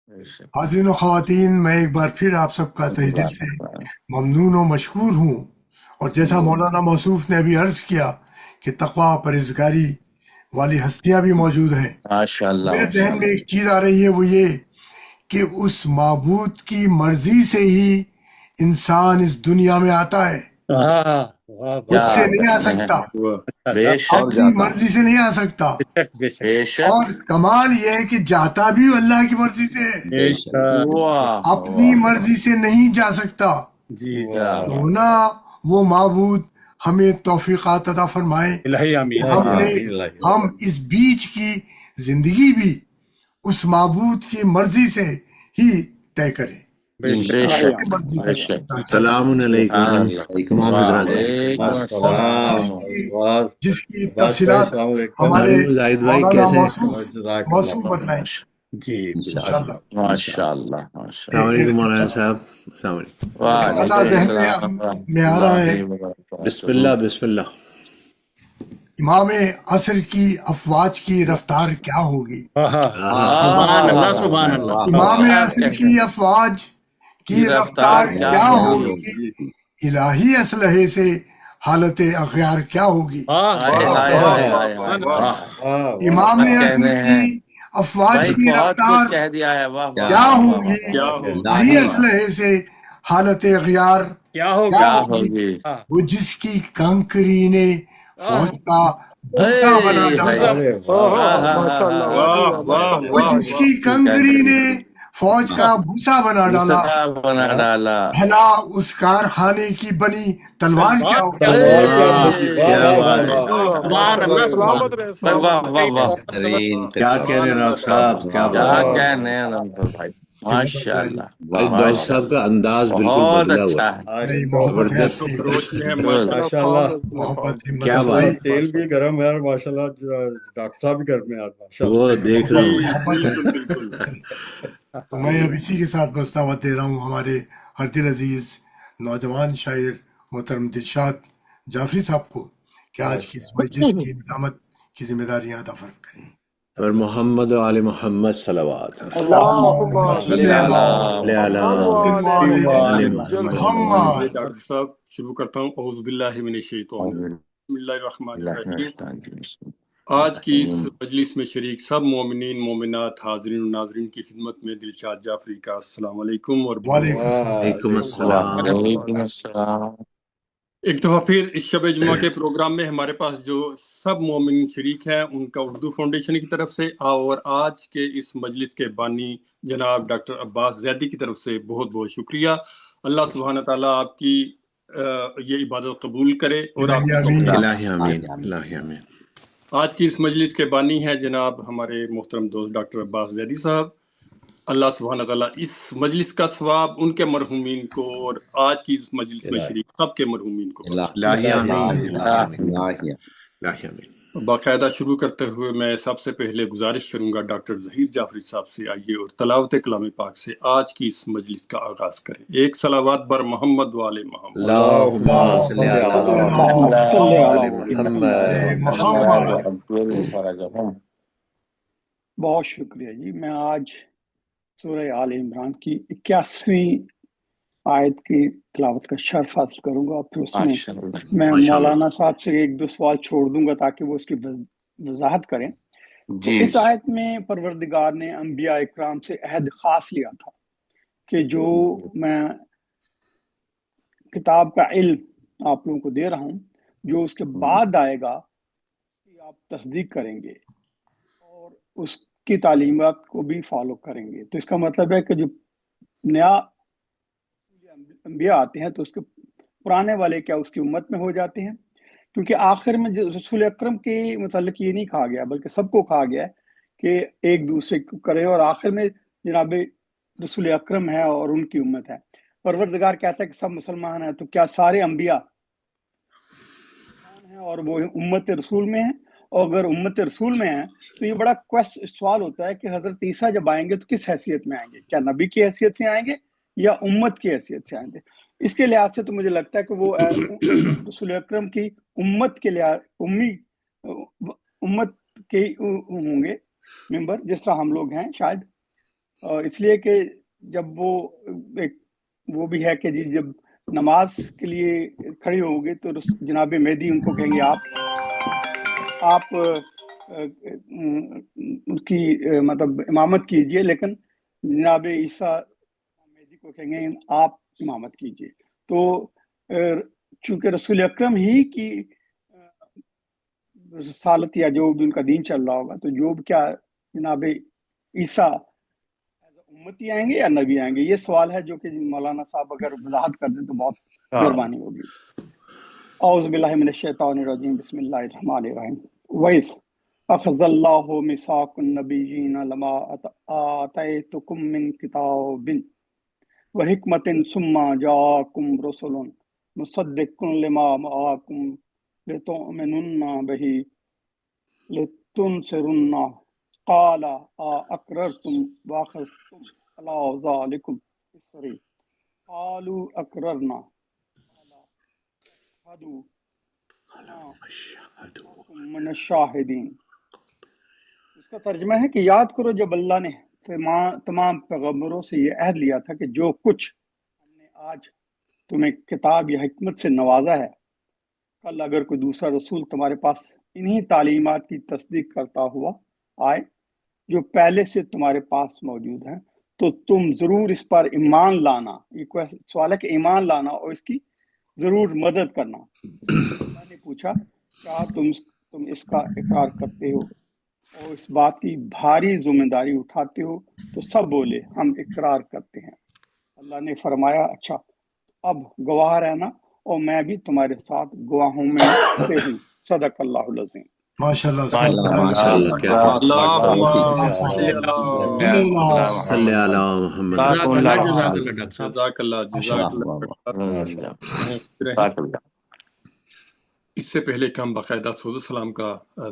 بے شک۔ حاضرین و خواتین، میں ایک بار پھر آپ سب کا تہ دل سے ممنون و مشکور ہوں، اور جیسا مولانا موصوف نے ابھی عرض کیا کہ تقویٰ پرہیزگاری والی ہستیاں بھی موجود ہیں، ماشاء تو اللہ میرے ماشاء ذہن میں ایک چیز آ رہی ہے، وہ یہ کہ اس معبود کی مرضی سے ہی انسان اس دنیا میں آتا ہے، ہاں واہ خود کیا سے واہ، نہیں آ کہتے ہیں، سکتا، بے شک اپنی مرضی سے نہیں آ سکتا، بے شک بے شک بے شک اور کمال یہ ہے کہ جاتا بھی اللہ کی مرضی سے ہے، بے شک، واہ اپنی واہ مرضی سے نہیں جا سکتا۔ جی جی واہ تو نہ وہ معبود ہمیں توفیقات عطا فرمائے الہی کہ آمین ہم اس بیچ کی زندگی بھی اس معبود کی مرضی سے ہی طے کریں، بے شک بے اللہ شک کی مرضی بے پر شک۔ السلام علیکم سبحان اللہ، تمام حضرات۔ وعلیکم اور السلام۔ جس کی تفصیلات ہمارے معلوم زاہد بھائی مولانا کیسے ہیں؟ موصوف بتلائیں جی انشاءاللہ۔ ماشاء اللہ ماشاء السلام اللہ۔ علیکم مولانا صاحب، السلام علیکم۔ ایک قطع وعلیکم ذہن السلام میں ورحمۃ آ رہا ہے، اللہ وبرکاتہ۔ بسم اللہ بسم اللہ۔ امام عصر کی افواج کی رفتار کیا ہوگی؟ سبحان اللہ سبحان اللہ۔ امام کیا عصر کہتے کی ہیں افواج کی کی رفتار رفتار کیا کیا ہوگی؟ ہوگی؟ الہی اسلحے سے حالت اغیار کیا ہوگی؟ ہائے ہائے ہائے ہائے ہائے ہائے۔ امام کیا عصر کہنے کی ہیں افواج بھائی، کی بہت رفتار کچھ کہہ دیا ہے، واہ واہ کیا واہ واہ ہوگی؟ واہ۔ الہی اسلحے سے حالت اغیار کیا کیا کیا ہوگی؟ ہوگی؟ ہوگی؟ وہ جس کی کنکری نے فوج کا بھوسا بنا ہائے ڈالا، ہائے، ماشاء اللہ، وہ جس کی کنکری نے فوج کا بھوسا بنا ڈالا، دوسرا بنا ڈالا۔ بھلا اس کارخانے کی بنی تلوار کیا ہوگی؟ کیا بات ہے، سبحان اللہ سبحان سلامت رہے، واہ سلامت واہ واہ واہ، کیا کہہ رہے ہیں ڈاکٹر صاحب، کیا کیا بات ہے۔ کہنے ہیں ڈاکٹر بھائی، ماشاء اللہ بھائی ڈاکٹر ماشاء صاحب اللہ، کا انداز بالکل بہت بدلا ہوا اچھا ہے، ہے۔ نہیں، محبت ہے زبردست۔ اپنی، ماشاءاللہ۔ محبت ہمت کیا بات افزائی، ہے، تیل بھی گرم ہے اور ماشاءاللہ ڈاکٹر صاحب بھی گرم ہے آج وہ ماشاءاللہ۔ دیکھ رہا ہوں میں۔ محبت تو میں اب اسی کے ساتھ بس دعوت دے رہا ہوں ہمارے ہر دل عزیز نوجوان شاعر محترم دلشاد جعفری صاحب کو کہ آج کی اس مجلس کی نظامت کی ذمہ داریاں عطا فرق کریں۔ اور محمد و آل محمد صلوات اللہم صلی اللہ سلام محمد علیہ علیہ محمد۔ چلیے ڈاکٹر صاحب شروع کرتا ہوں۔ اعوذ باللہ من الشیطان الرجیم، بسم اللہ الرحمن الرحیم۔ آج کی اس مجلس میں شریک سب مومنین مومنات حاضرین و ناظرین کی خدمت میں دلشاد جعفری کا السلام علیکم اور وعلیکم السلام۔ وعلیکم السلام۔ وعلیکم السلام۔ ایک دفعہ پھر اس شب جمعہ کے پروگرام میں ہمارے پاس جو سب مومن شریک ہیں ان کا اردو فاؤنڈیشن کی طرف سے اور آج کے اس مجلس کے بانی جناب ڈاکٹر عباس زیدی کی طرف سے بہت بہت شکریہ۔ اللہ سبحانہ تعالیٰ آپ کی یہ عبادت قبول کرے اور آپ کو آمین۔ الہی آمین، الہی آمین۔ آج کی اس مجلس کے بانی ہیں جناب ہمارے محترم دوست ڈاکٹر عباس زیدی صاحب۔ اللہ سبحانہ تعالیٰ اس مجلس کا ثواب ان کے مرحومین کو اور آج کی اس مجلس میں شریک سب کے مرحومین کو بخشے۔ الہی آمین، الہی آمین، الہی آمین۔ باقاعدہ شروع کرتے ہوئے میں سب سے پہلے گزارش کروں گا ڈاکٹر ظہیر جعفری صاحب سے آئیے اور تلاوت کلام پاک سے آج کی اس مجلس کا آغاز کریں۔ ایک صلوات بر محمد والے محمد۔ اللہم صلی علی محمد وعلی محمد۔ بہت شکریہ جی۔ میں آج سورہ آل عمران کی 81ویں آیت کی تلاوت کا شرف حاصل کروں گا، اور پھر اس میں میں مولانا صاحب سے ایک دو سوال چھوڑ دوں گا تاکہ وہ اس کی وضاحت کریں۔ تو اس آیت میں پروردگار نے انبیاء اکرام سے عہد خاص لیا تھا کہ جو میں کتاب کا علم آپ لوگوں کو دے رہا ہوں، جو اس کے بعد آئے گا آپ تصدیق کریں گے اور اس کی تعلیمات کو بھی فالو کریں گے۔ تو اس کا مطلب ہے کہ جو نیا انبیاء آتے ہیں تو اس کے پرانے والے کیا اس کی امت میں ہو جاتے ہیں، کیونکہ آخر میں رسول اکرم کے متعلق یہ نہیں کہا گیا بلکہ سب کو کہا گیا ہے کہ ایک دوسرے کو کرے، اور آخر میں جناب رسول اکرم ہے اور ان کی امت ہے۔ پروردگار کہتا ہے کہ سب مسلمان ہیں، تو کیا سارے انبیاء ہیں اور وہ امت رسول میں ہیں؟ اور اگر امت رسول میں ہیں تو یہ بڑا سوال ہوتا ہے کہ حضرت عیسیٰ جب آئیں گے تو کس حیثیت میں آئیں گے؟ کیا نبی کی حیثیت سے آئیں گے یا امت کی حیثیت سے آئیں گے؟ اس کے لحاظ سے تو مجھے لگتا ہے کہ وہ رسول اکرم کی امت کے لحاظ امت کے ہوں گے ممبر، جس طرح ہم لوگ ہیں شاید، اس لیے کہ جب وہ بھی ہے کہ جی جب نماز کے لیے کھڑے ہوں گے تو جناب مہدی ان کو کہیں گے آپ ان کی مطلب امامت کیجئے، لیکن جناب عیسیٰ مہدی کو کہیں گے آپ امامت کیجئے۔ تو چونکہ رسول اکرم ہی کی رسالت یا جو بھی ان کا دین چل رہا ہوگا، تو جو کیا جناب عیسیٰ امتی آئیں گے یا نبی آئیں گے؟ یہ سوال ہے جو کہ مولانا صاحب اگر وضاحت کر دیں تو بہت مہربانی ہوگی۔ اعوذ باللہ من الشیطان الرجیم، بسم اللہ الرحمن الرحیم۔ وَإِذْ أَخَذَ اللَّهُ مِيثَاقَ النَّبِيِّينَ لَمَا آتَيْتُكُم مِّن كِتَابٍ وَحِكْمَةٍ ثُمَّ جَاءَكُمْ رُسُلٌ مُصَدِّقٌ لِّمَا مَعَكُمْ لِتُؤْمِنُنَّ بِهِ لِتُنصِرُنَّهُ قَالَ أَأَقْرَرْتُمْ وَأَخَذْتُمْ عَلَىٰ ذَٰلِكُمْ إِصْرِي قَالُوا أَقْرَرْنَا قَالَ فَاشْهَدُوا مِنَ الشَّاهِدِينَ۔ اس کا ترجمہ ہے کہ یاد کرو جب اللہ نے تمام پیغمبروں سے یہ عہد لیا تھا کہ جو کچھ ہم نے آج تمہیں کتاب یا حکمت سے نوازا ہے، کل اگر کوئی دوسرا رسول تمہارے پاس انہی تعلیمات کی تصدیق کرتا ہوا آئے جو پہلے سے تمہارے پاس موجود ہیں، تو تم ضرور اس پر ایمان لانا۔ یہ سوال ہے کہ ایمان لانا اور اس کی ضرور مدد کرنا۔ اللہ نے پوچھا کیا تم اس کا اقرار کرتے ہو اور اس بات کی بھاری ذمہ داری اٹھاتے ہو؟ تو سب بولے ہم اقرار کرتے ہیں۔ اللہ نے فرمایا اچھا اب گواہ رہنا اور میں بھی تمہارے ساتھ گواہوں میں سے ہوں۔ صدق اللہ العظیم۔ ماشاءاللہ ماشاءاللہ، کیا بات ہے۔ اللہم صلی علی محمد۔ جزاک اللہ جزاک اللہ۔ اس سے پہلے کہ ہم باقاعدہ سوز السلام کا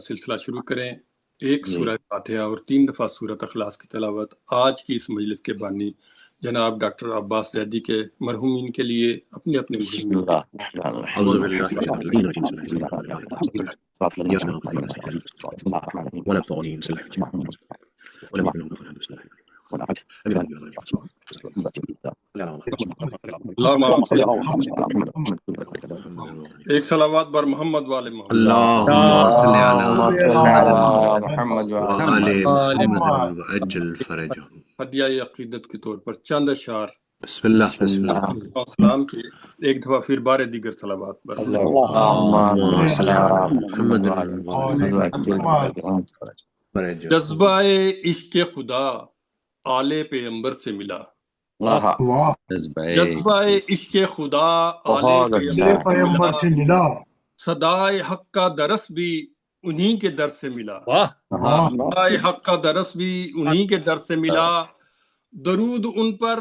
سلسلہ شروع کریں، ایک سورہ فاتحہ اور 3 دفعہ سورۃ اخلاص کی تلاوت آج کی اس مجلس کے بانی جناب ڈاکٹر عباس زیدی کے مرحومین کے لیے اپنے اپنے ایک صلوات بر محمد والے محمد۔ اللہم صلی علی محمد وعلی محمد وعجل فرجہم۔ ہدیہ عقیدت کے طور پر چند اشعار بسم اللہ بسم اللہ السلام کی ایک دفعہ پھر بار دیگر صلوات پر۔ اللہم صلی علی محمد جذبہ عشق خدا آل پیغمبر سے ملا۔ جذبہ عشق خدا آل پیغمبر سے ملا۔ صدائے حق کا درس بھی انہی کے در سے ملا۔ صدائے حق کا درس بھی انہی کے در سے ملا۔ درود ان پر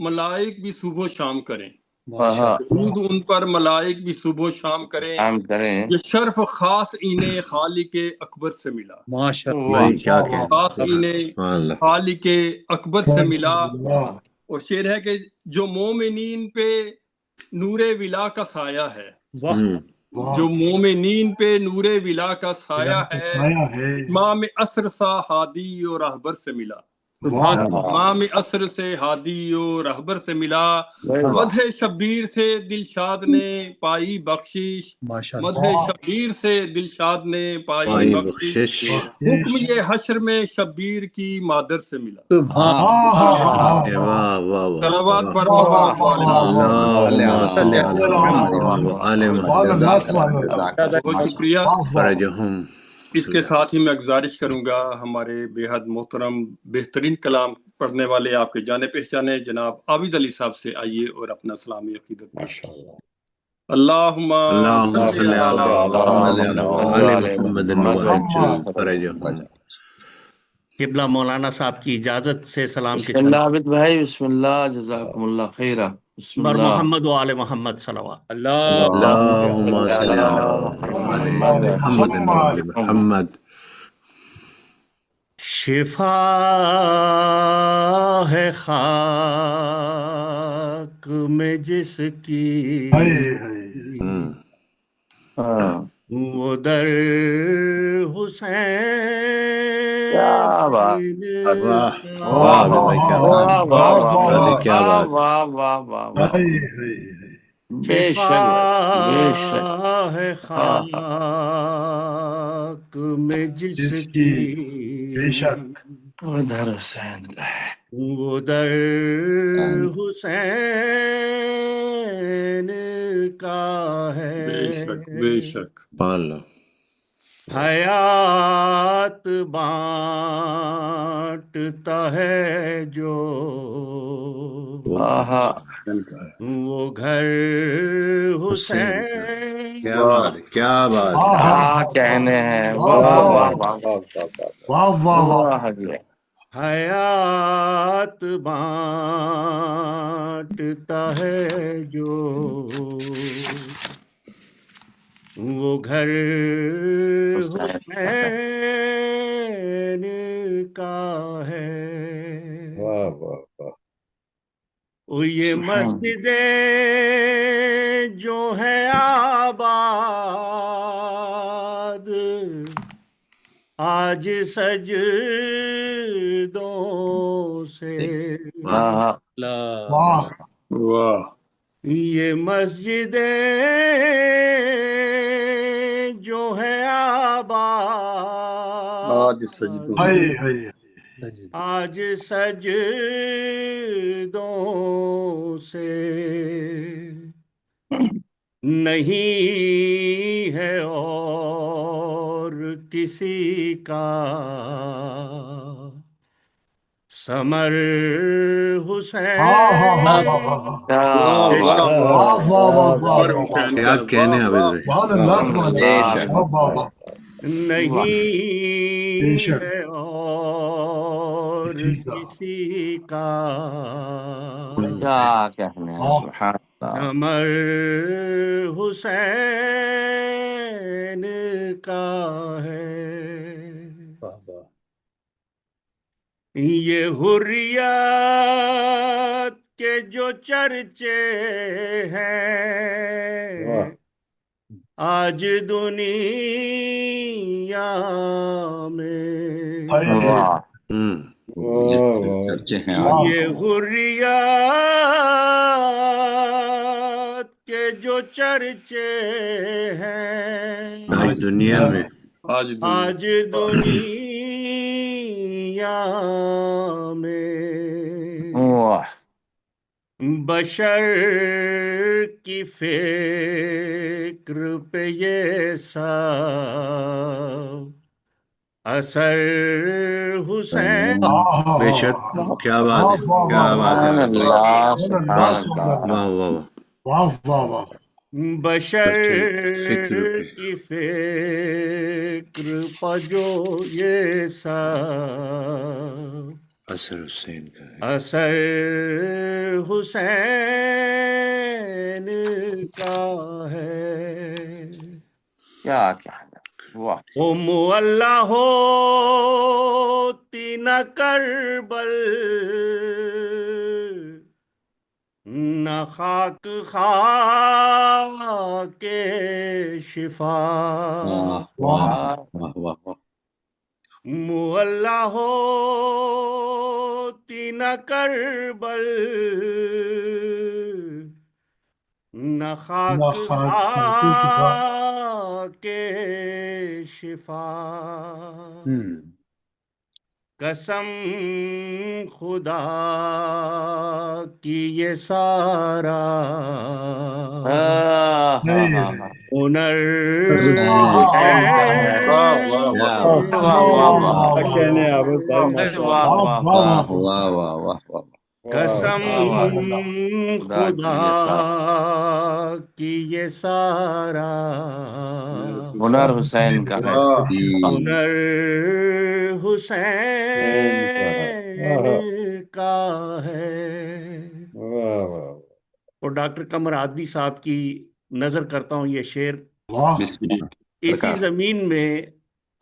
ملائک بھی صبح و شام کریں، درود ان پر ملائک بھی صبح و شام کریں۔ یہ شرف خاص انہیں خالق اکبر سے ملا۔ خاص انہیں خالق اکبر سے ملا۔ اور شعر ہے کہ جو مومنین پہ نور ولا کا سایہ ہے، جو مومنین پہ نور ولا کا سایہ ہے، امام عصر سا ہادی اور رہبر سے ملا۔ امام عصر سے ہادی و رہبر سے ملا۔ مدح شبیر سے دلشاد نے پائی بخشش، مدح شبیر سے دلشاد نے پائی بخشش۔ حکم یہ حشر میں شبیر کی مادر سے ملا۔ صلوات پر بہت شکریہ۔ اس کے ساتھ ہی میں گزارش کروں گا ہمارے بے حد محترم بہترین کلام پڑھنے والے آپ کے جانے پہچانے جناب عابد علی صاحب سے آئیے اور اپنا اسلامی عقیدت پیش کریں۔ اللہم صلی علی محمد وعجل فرجہم۔ قبلہ مولانا صاحب کی اجازت سے سلام بسم اللہ عابد بھائی، بسم اللہ، جزاکم اللہ خیرہ۔ بسم بر اللہ محمد و آل محمد صلوات۔ اللہم صلی علی محمد وعلی محمد۔ شفا ہے خاک میں جس کی وہ در حسین کیا بات واہ واہ واہ واہ بھائی کیا واہ واہ بات واہ واہ واہ واہ واہ واہ واہ کیا واہ بات واہ واہ واہ واہ ہائے ہائے ہائے بے شک بھائی بے شک شفا ہے ہاں ہاں خاک میں جس جس کی کی بے شک ادھر حسین کا ہے وہ در حسین کا بے شک بے ہے شک سبحان اللہ حیات بانٹتا ہے جو آہا حسین کا ہے وہ گھر حسین کا حسین کیا واہ بات ہے کیا بات واہ ہے کیا واہ کہنے ہیں واہ واہ واہ واہ واہ واہ واہ واہ واہ واہ جی حیات بانٹتا ہے جو وہ گھر حسین حسین کا ہے واہ واہ واہ وہ یہ سبحان مسجدیں جو ہے آباد آج سجدوں سے واہ آہا واہ واہ یہ مسجدیں جو ہے آباد آج سجدوں سے ہائے ہائے آج سجدوں سے نہیں ہے اور کسی کا ثمر ہاں ہاں ہاں حسین ہاں ہاں کیا واہ بے بات شک واہ واہ واہ واہ واہ واہ عمر واہ واہ حسین کیا کا کہنے واہ عابد واہ بھائی سبحان اللہ سبحان بے اللہ شک واہ واہ واہ بے نہیں شک ہے اور کسی کا کسی کا کیا کہنے ہیں واہ سبحان اللہ ثمر حسین کا ہے یہ حریت کے جو چرچے ہیں آج دنیا میں ہائے ہائے واہ چرچے ہیں واہ یہ حریت کے جو چرچے ہیں آج دنیا میں آج دنیا آج دنیا میں واہ بشر کی فکر پہ یہ سب اثر حسین ہاں ہاں بے ہاں شک ہاں کیا بات واہ ہے واہ کیا واہ بات ہے سبحان عابد بھائی اللہ سبحان سبحان اللہ اللہ سبحان اللہ واہ واہ واہ واہ واہ واہ بشر فکر پہ کی فکر پہ جو یہ سب اثر حسین کا ہے اثر حسین کا ہے کیا کہنے واہ اللہ ہوتی نہ کربل نہ خاک خاک شفا واہ واہ واہ واہ مولا ہوتی نہ کربل نہ خاک نہ خاک شفا خاک شفا قسم خدا کی یہ سارا ہنر واہ ہے واہ واہ کیا واہ واہ واہ کہنے عابد بھائی واہ واہ واہ واہ واہ واہ واہ واہ قسم خدا کی خدا یہ سارا کی یہ سارا ہنر حسین کا ہے ہنر حسین کا ہے اور ڈاکٹر قمر عادی صاحب کی نظر کرتا ہوں یہ شعر واہ اسی زمین میں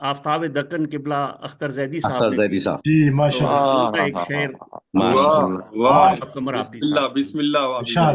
آفتاب دکن قبلہ اختر زیدی صاحب نے زیدی صاحب جی ماشاء اللہ ان کا ایک شعر واہ واہ قمر عادی بسم اللہ صاحب بسم اللہ ارشاد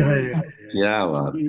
ہائے ہائے، کیا بات ہے،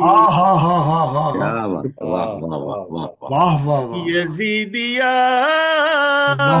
ہاں ہاں ہاں ہاں ہاں کیا ہاں، بات، واہ واہ واہ واہ واہ، واہ واہ واہ، اللہ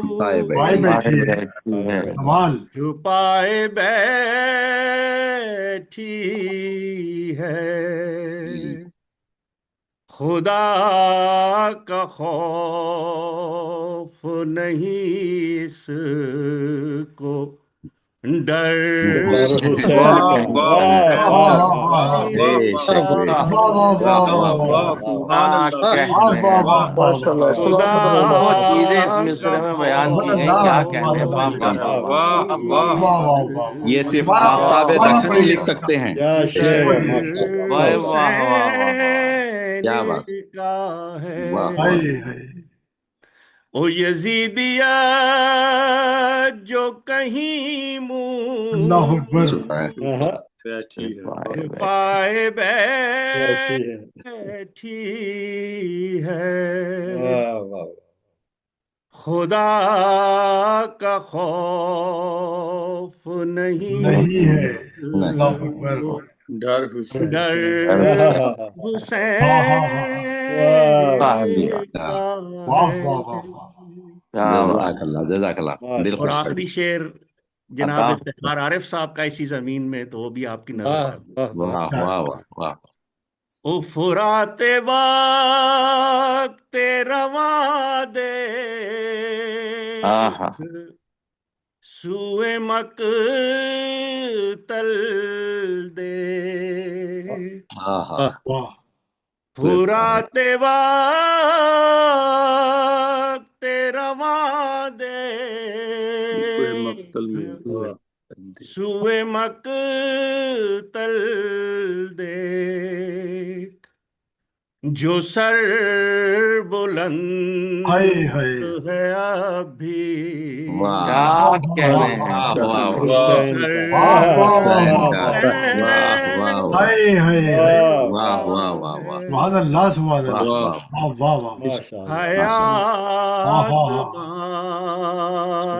چھپائے چھپائے بیٹھی، بیٹھی ہے، کمال، چھپائے بیٹھی ہے خدا کا خوف نہیں اس کو ڈر واہ واہ ہاں واہ ہاں ہاں ہاں ہاں، بے شک بے شک، واہ واہ واہ واہ واہ واہ واہ، واہ، سبحان اللہ، کیا بے واہ کہنے شک، واہ ہیں، واہ واہ ماشاء اللہ، واہ، صلوات خدا علی بہت محمد۔ چیزیں اس کا مصرے میں بیان کی سبحان ہیں، اللہ کیا سبحان کہنے، اللہ، واہ واہ واہ واہ واہ واہ واہ، واہ واہ واہ، یہ صرف دوبارہ آفتاب واہ دوبارہ دکن ہی پڑھیے لکھ سکتے ہیں، در واہ واہ واہ واہ واہ، کیا بات، کا واہ ہے واہ، ہائے ہائے، او یزیدیت جو کہیں اللہ منہ اکبر، چھپائے، بیٹھی ہے، چھپائے بیٹھی، چھپائے بیٹھی ہے خدا کا خوف نہیں نہیں ہے، نہیں، اللہ اکبر، ڈر حسین، ڈر ڈر حسین، ہاں ہاں ہاں ہاں، حسین واہ بھی واہ، کا واہ ہے واہ واہ واہ، کیا بات، جزاک اللہ، دل اور خوش کر آخری شعر جناب عطا، افتخار عارف صاحب کا اسی زمین میں، تو وہ بھی آپ کی نظر میں واہ واہ، واہ واہ واہ واہ، او فرات وقت رواں دے آہا، سوئے مقتل دے ہاں ہاں، واہ، فرات وقت رواں دے کوئی مقتل میں ہوئے بندے، سوئے مقتل دیکھ جو سر بلند ہائے ہائے، ہے ابھی واہ کیا واہ کہنے واہ ہیں، واہ جو واہ، جو واہ سر واہ واہ واہ حسین واہ، کا، واہ واہ واہ، ہائے ہائے ہائے، واہ واہ واہ واہ، سبحان اللہ سبحان واہ اللہ، واہ، واہ، واہ واہ واہ، ماشاء اللہ، ہاں حیات ہاں ہاں،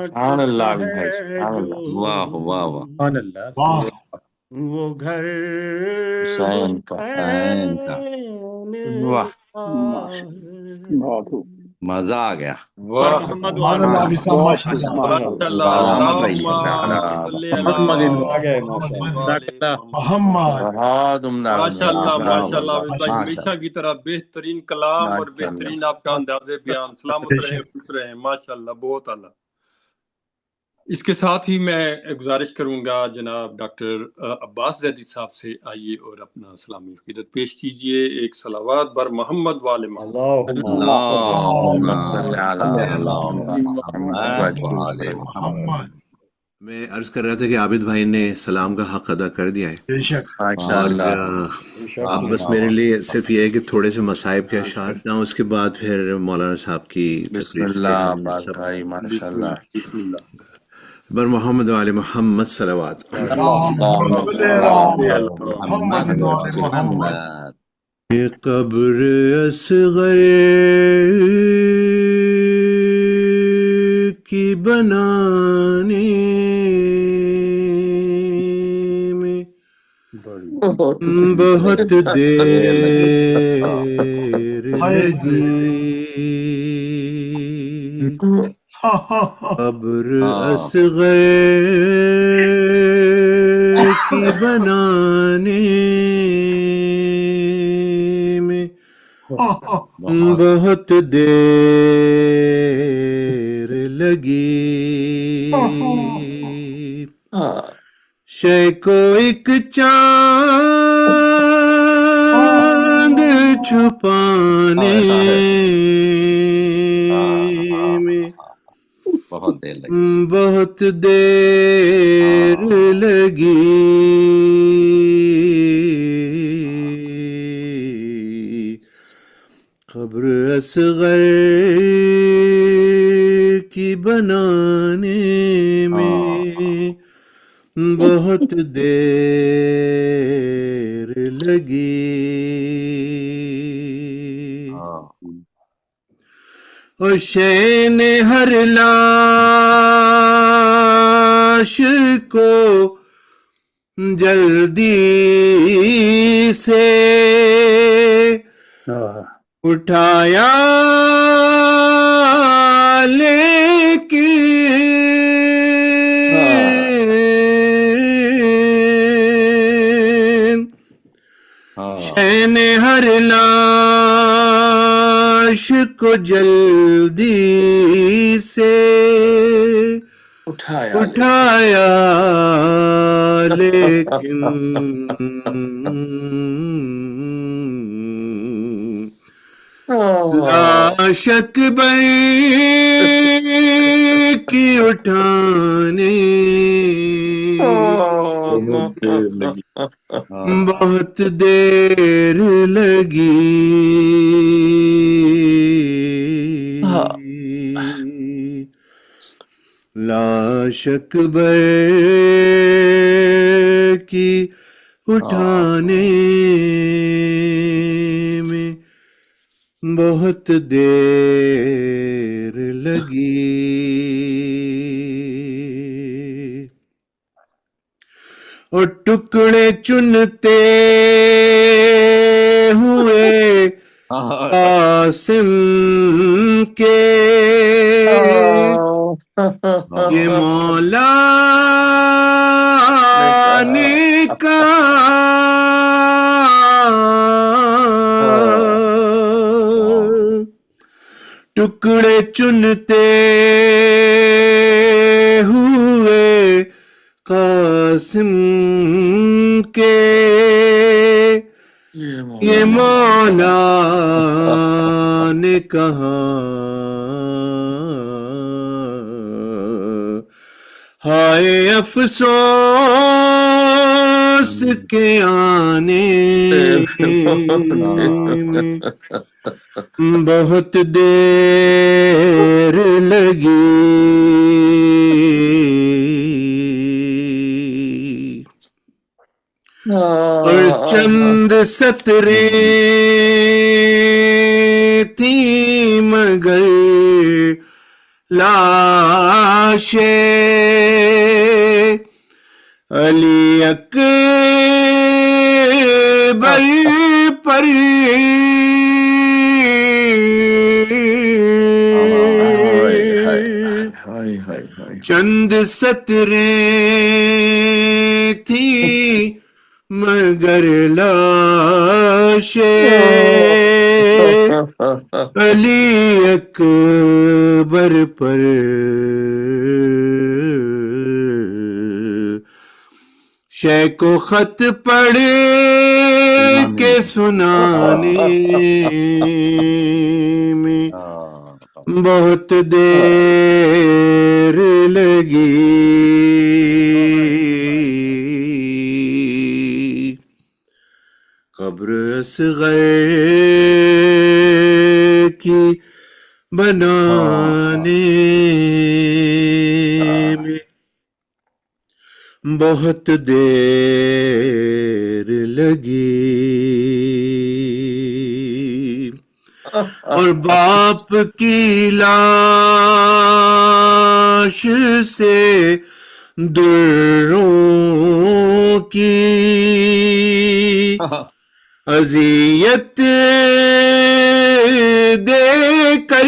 سبحان اللہ بانٹتا بھائی، ہے سبحان جو اللہ، واہ واہ واہ، سبحان اللہ، واہ، وہ گھر حسین کا، حسین کا، واہ، کا بہت خوب، مزہ آ گیا، پر واہ، محمد سبحان وآل اللہ سبحان ابھی محمد صاحب، بہت ماشاء خوب، اللہ، ماشاء ماشاء اللہ، اللہ، سلامت اللہ، رہیے، اللہم صلی علی محمد محمد محمد علی محمد، محمد، بہت عمدہ ماشاء اللہ، ماشاء واہ ماشاء اللہ، واہ اللہ، واہ، عابد بھائی ماشاء اللہ، ماشاء ہمیشہ اللہ، کی طرح بہترین کلام اور ماشاء اللہ، بہترین آپ کا انداز بیان، سلامت بے رہیں، شک، خوش رہیں، ماشاء اللہ، بہت اعلیٰ۔ اس کے ساتھ ہی میں گزارش کروں گا جناب ڈاکٹر عباس زیدی صاحب سے، آئیے اور اپنا اسلامی عقیدت پیش کیجئے، ایک صلوات بر محمد وآل محمد۔ اللہم صلی صلی علی علی محمد وآل محمد۔ محمد، میں عرض کر رہا تھا کہ عابد بھائی نے سلام کا حق ادا کر دیا ہے، بے شک، ماشاء اور اللہ، اب بس میرے لیے صرف یہ ہے کہ تھوڑے سے مصائب کے اشعار نہ، اس کے بعد پھر مولانا صاحب کی بسم تقریر سے اللہ ہم پاک سب بھائی، ماشاء بسم اللہ، اللہ، بسم اللہ، بر محمد وآل محمد صلوات۔ اللہم صل علی محمد وعلی محمد، یہ قبر اصغر کی بنانے میں بہت دیر ہائے لگی، ہاں ہاں ہاں، قبر ہاں، اصغر کی بنانے میں ہاں ہاں، بہت بہت دیر لگی، شے کو ایک چاند چھپانے میں بہت دیر لگی، بہت دیر لگی، قبر اصغر کی بنانے میں بہت دیر لگی اور شے نے ہر لاش کو جلدی سے اٹھایا لیکن شے نے ہر لاش کو جلدی سے اٹھایا لیکن لاشک کی اٹھانے بہت دیر لگی لاشک کی اٹھانے میں بہت دیر لگی اور ٹکڑے چنتے ہوئے قاسم کے یہ مولا نے کہا ٹکڑے چنتے ہوئے قاسم کے یہ مولا نے کہا ہائے افسوس کے آنے میں بہت دیر لگی اور چند سطریں تھیں مگر لاشیں علی اکبر پر چند سطریں تھیں مگر لاشیں علی اکبر پر شے کو خط پڑھ کے سنانے میں بہت دیر لگی قبر اصغر کی بنانے میں بہت دیر لگی اور باپ کی لاش سے دروں کی اذیت دے کر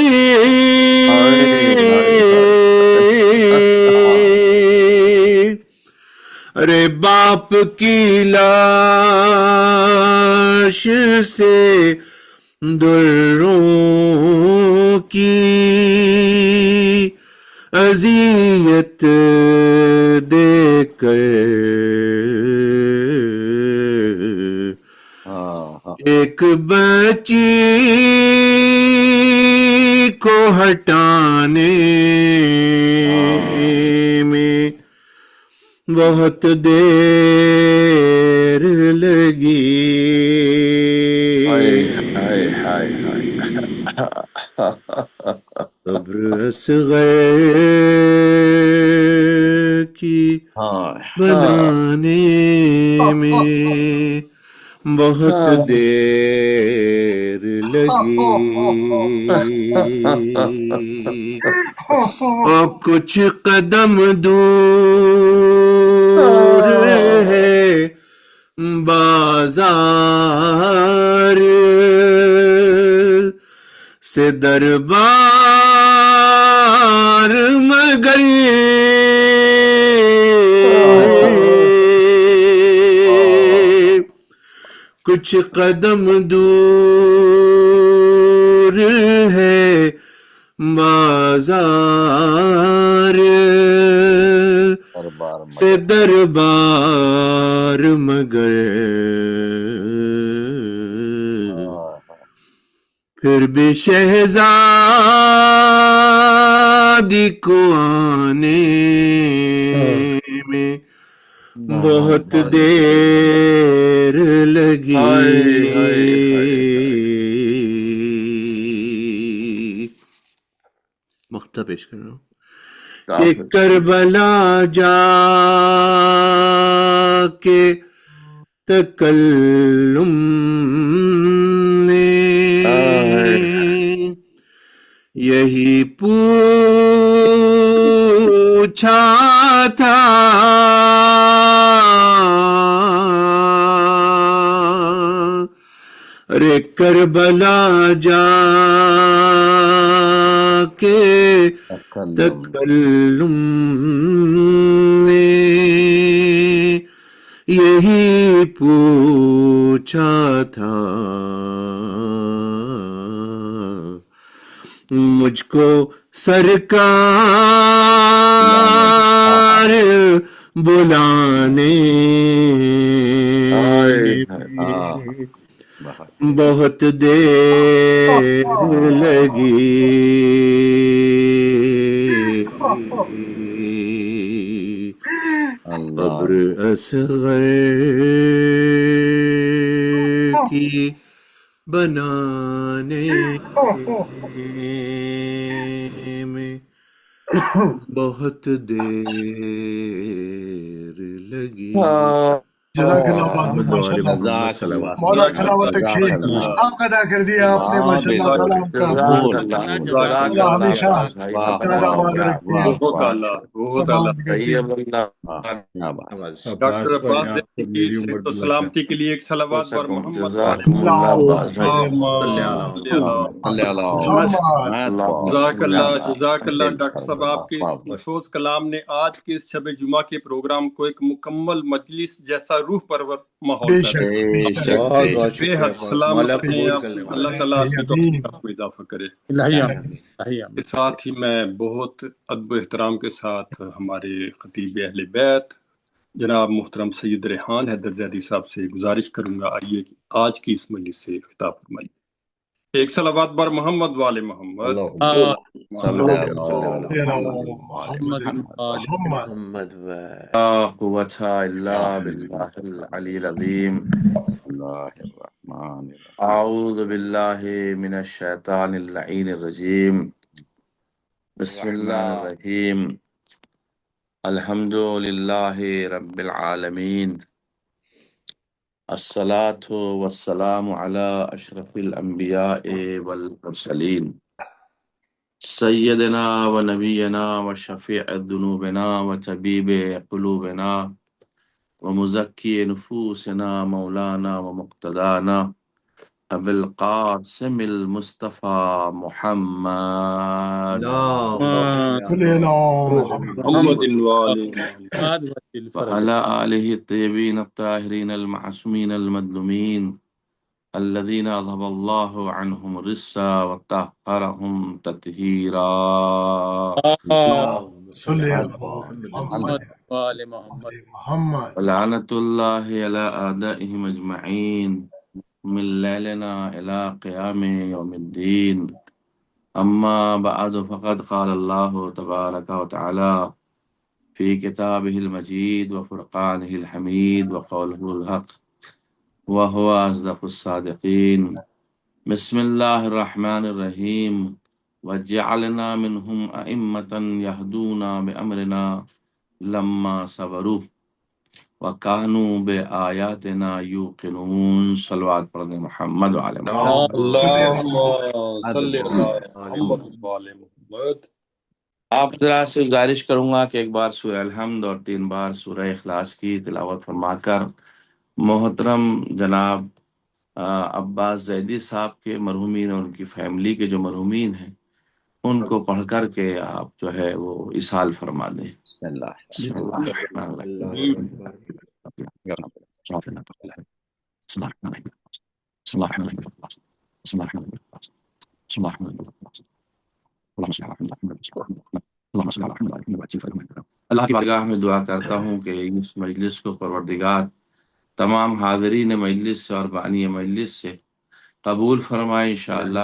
ارے باپ کی لاش سے دروں کی اذیت دے کر ایک بچی کو ہٹانے میں بہت دیر لگی قبر اصغر کی بنانے میں بہت دیر لگی اور کچھ قدم دور ہے بازار سے دربار مگر کچھ قدم دور ہے بازار سے دربار مگر پھر بھی شہزادی کو آنے میں بہت دیر لگی مقطع پیش کر رہا ہوں کہ کربلا جا کے تکلم نے یہی پوچھا تھا ارے کربلا جا کے تکلم نے یہی پوچھا تھا مجھ کو سرکار بلانے بہت دیر لگی قبر اصغر کی بنانے میں بہت دیر لگی جزاک اللہ مولا سلامت رکھیے حق ادا کر دیا آپ نے ماشاءاللہ سلام کا اللہ ہمیشہ آباد رکھے ڈاکٹر عباس زیدی کی صحت و سلامتی کے لیے ایک صلوات پر محمد جزاک اللہ ڈاکٹر صاحب آپ کے اس نفوذ کلام نے آج کے اس شب جمعہ کے پروگرام کو ایک مکمل مجلس جیسا روح پرور ماحول بے حد سلامت ہیں اللہ تعالیٰ آپ کی توفیق کو اضافہ کرے اس ساتھ ہی میں بہت ادب و احترام کے ساتھ ہمارے خطیب اہل بیت جناب محترم سید ریحان حیدر زیدی صاحب سے گزارش کروں گا آئیے آج کی اس مجلس سے خطاب فرمائیے ایک صلوات بر محمد والے محمد قوة الا بالله العلی العظیم اعوذ باللہ من الشیطان اللعین الرجیم بسم اللہ الرحیم الحمد للہ رب العالمین الصلاة والسلام علی اشرف الانبیاء والمرسلین سیدنا و نبینا و شفیع ذنوبنا و طبیب قلوبنا و مزکی نفوسنا مولانا و مقتدانا ابو القاسم المصطفى محمد وعلى آله الطيبين الطاهرين المعصومين المظلومين الذين أذهب الله عنهم الرجس وطهرهم تطهيرا ولعنة الله على أعدائهم أجمعين من ليلنا إلى قيام يوم الدين أما بعد فقد قال الله تبارك وتعالى في كتابه المجيد وفرقانه الحميد وقوله الحق وهو أصدق الصادقين بسم الله الرحمن الرحيم وجعلنا منهم أئمة يهدون بأمرنا لما صبروا وَكَانُوا بِآيَاتِنَا يُوقِنُونَ صلوات پڑھ دیں محمد وعلی محمد۔ اللهم صل على محمد وعلى محمد۔ آپ ذرا سے گزارش کروں گا کہ ایک بار سورہ الحمد اور 3 بار سورہ اخلاص کی تلاوت فرما کر محترم جناب عباس زیدی صاحب کے مرحومین اور ان کی فیملی کے جو مرحومین ہیں ان کو پڑھ کر کے آپ جو ہے وہ اصحال فرما دیں۔ بسم اللہ۔ بسم اللہ الرحمن الرحیم۔ بسم اللہ الرحمن الرحیم۔ بسم اللہ الرحمن الرحیم۔ بسم اللہ الرحمن الرحیم۔ بسم اللہ الرحمن الرحیم۔ اللہم صل علی محمد۔ اللہم صل علی محمد۔ اللہ کی بارگاہ میں دعا کرتا ہوں کہ اس مجلس کو پروردگار تمام حاضرین مجلس سے اور بانی مجلس سے قبول فرمائے انشاءاللہ،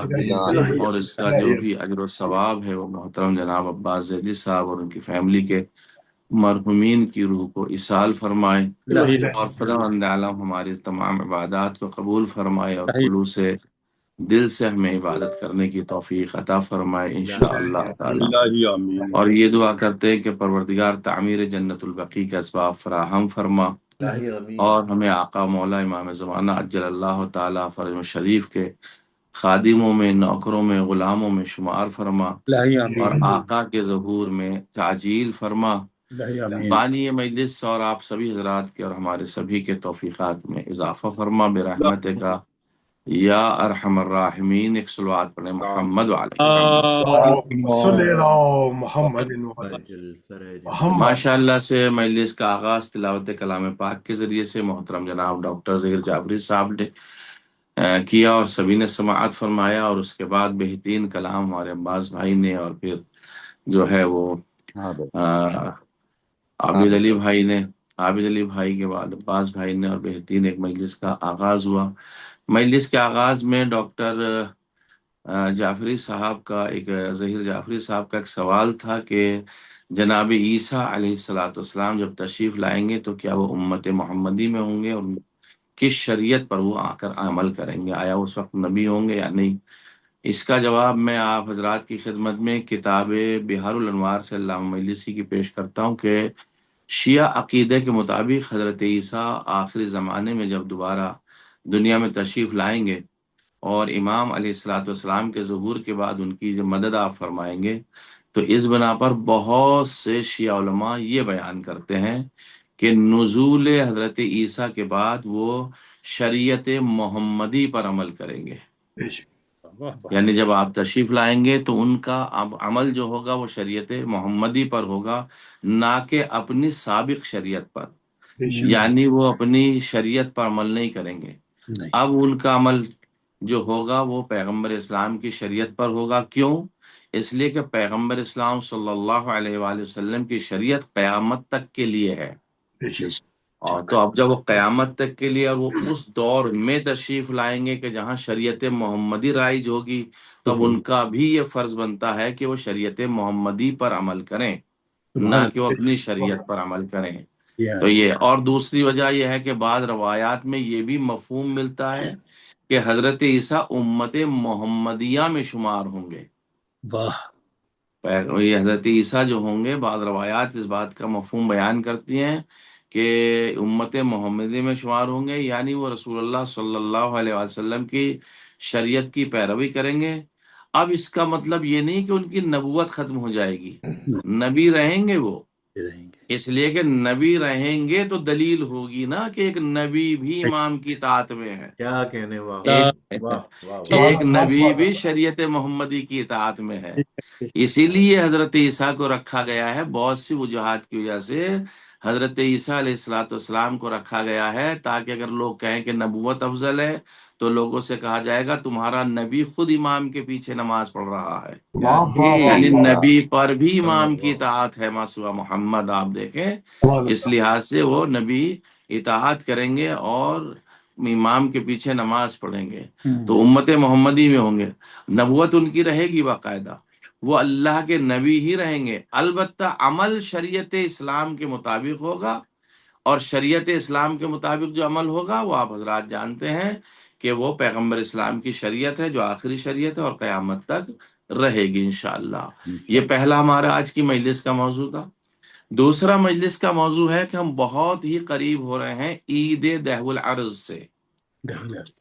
اور اس کا جو بھی اجر و ثواب ہے وہ محترم جناب عباس زیدی صاحب اور ان کی فیملی کے مرحومین کی روح کو اصال فرمائے، اور خداوند عالم ہماری تمام عبادات کو قبول فرمائے اور خلوص دل سے ہمیں عبادت کرنے کی توفیق عطا فرمائے انشاءاللہ تعالی۔ اور یہ دعا کرتے ہیں کہ پروردگار تعمیر جنت البقیع کا اسباب فراہم فرما، اور ہمیں آقا مولا امام زمانہ عجل اللہ تعالی فرج شریف کے خادموں میں، نوکروں میں، غلاموں میں شمار فرما، اور آقا کے ظہور میں تعجیل فرما۔ بانی مجلس اور آپ سبھی حضرات کے اور ہمارے سبھی کے توفیقات میں اضافہ فرما برحمتہ کا یا ارحم الراحمین۔ ایک صلوات پڑھیں محمد وعلی محمد۔ ماشاء اللہ سے مجلس کا آغاز تلاوت کلام پاک کے ذریعے سے محترم جناب ڈاکٹر ظہیر جعفری صاحب نے کیا اور سبھی نے سماعت فرمایا، اور اس کے بعد بہترین کلام ہمارے عباس بھائی نے، اور پھر جو ہے وہ عابد علی بھائی نے، عابد علی بھائی کے بعد عباس بھائی نے، اور بہترین ایک مجلس کا آغاز ہوا۔ مجلس کے آغاز میں ڈاکٹر جعفری صاحب کا ظہیر جعفری صاحب کا ایک سوال تھا کہ جناب عیسیٰ علیہ السلام جب تشریف لائیں گے تو کیا وہ امت محمدی میں ہوں گے، اور کس شریعت پر وہ آ کر عمل کریں گے، آیا اس وقت نبی ہوں گے یا نہیں؟ اس کا جواب میں آپ حضرات کی خدمت میں کتاب بہار الانوار سے علامہ مجلسی کی پیش کرتا ہوں کہ شیعہ عقیدے کے مطابق حضرت عیسیٰ آخری زمانے میں جب دوبارہ دنیا میں تشریف لائیں گے اور امام علیہ السلام کے ظہور کے بعد ان کی جو مدد آپ فرمائیں گے، تو اس بنا پر بہت سے شیعہ علماء یہ بیان کرتے ہیں کہ نزول حضرت عیسیٰ کے بعد وہ شریعت محمدی پر عمل کریں گے، یعنی جب آپ تشریف لائیں گے تو ان کا عمل جو ہوگا وہ شریعت محمدی پر ہوگا، نہ کہ اپنی سابق شریعت پر، یعنی وہ اپنی شریعت پر عمل نہیں کریں گے۔ اب ان کا عمل جو ہوگا وہ پیغمبر اسلام کی شریعت پر ہوگا۔ کیوں؟ اس لیے کہ پیغمبر اسلام صلی اللہ علیہ وآلہ وسلم کی شریعت قیامت تک کے لیے ہے، اور تو اب جب وہ قیامت تک کے لیے، اور وہ اس دور میں تشریف لائیں گے کہ جہاں شریعت محمدی رائج ہوگی، تب ان کا بھی یہ فرض بنتا ہے کہ وہ شریعت محمدی پر عمل کریں، نہ کہ وہ اپنی شریعت پر عمل کریں۔ تو یہ، اور دوسری وجہ یہ ہے کہ بعض روایات میں یہ بھی مفہوم ملتا ہے کہ حضرت عیسیٰ امت محمدیہ میں شمار ہوں گے۔ یہ حضرت عیسیٰ جو ہوں گے، بعض روایات اس بات کا مفہوم بیان کرتی ہیں کہ امت محمدی میں شمار ہوں گے، یعنی وہ رسول اللہ صلی اللہ علیہ وسلم کی شریعت کی پیروی کریں گے۔ اب اس کا مطلب یہ نہیں کہ ان کی نبوت ختم ہو جائے گی، نبی رہیں گے وہ، اس لیے کہ نبی رہیں گے تو دلیل ہوگی نا کہ ایک نبی بھی امام کی اطاعت میں ہے، کیا کہنے، ایک نبی بھی شریعت محمدی کی اطاعت میں ہے۔ اسی لیے حضرت عیسیٰ کو رکھا گیا ہے، بہت سی وجوہات کی وجہ سے حضرت عیسیٰ علیہ السلام کو رکھا گیا ہے، تاکہ اگر لوگ کہیں کہ نبوت افضل ہے تو لوگوں سے کہا جائے گا تمہارا نبی خود امام کے پیچھے نماز پڑھ رہا ہے، یعنی نبی پر بھی امام کی اطاعت ہے ما سوا محمد۔ آپ دیکھیں اس لحاظ سے وہ نبی اطاعت کریں گے اور امام کے پیچھے نماز پڑھیں گے، تو امت محمدی میں ہوں گے، نبوت ان کی رہے گی باقاعدہ، وہ اللہ کے نبی ہی رہیں گے، البتہ عمل شریعت اسلام کے مطابق ہوگا، اور شریعت اسلام کے مطابق جو عمل ہوگا وہ آپ حضرات جانتے ہیں کہ وہ پیغمبر اسلام کی شریعت ہے جو آخری شریعت ہے اور قیامت تک رہے گی انشاءاللہ۔ یہ پہلا ہمارا آج کی مجلس کا موضوع تھا۔ دوسرا مجلس کا موضوع ہے کہ ہم بہت ہی قریب ہو رہے ہیں عید دہ العرض سے۔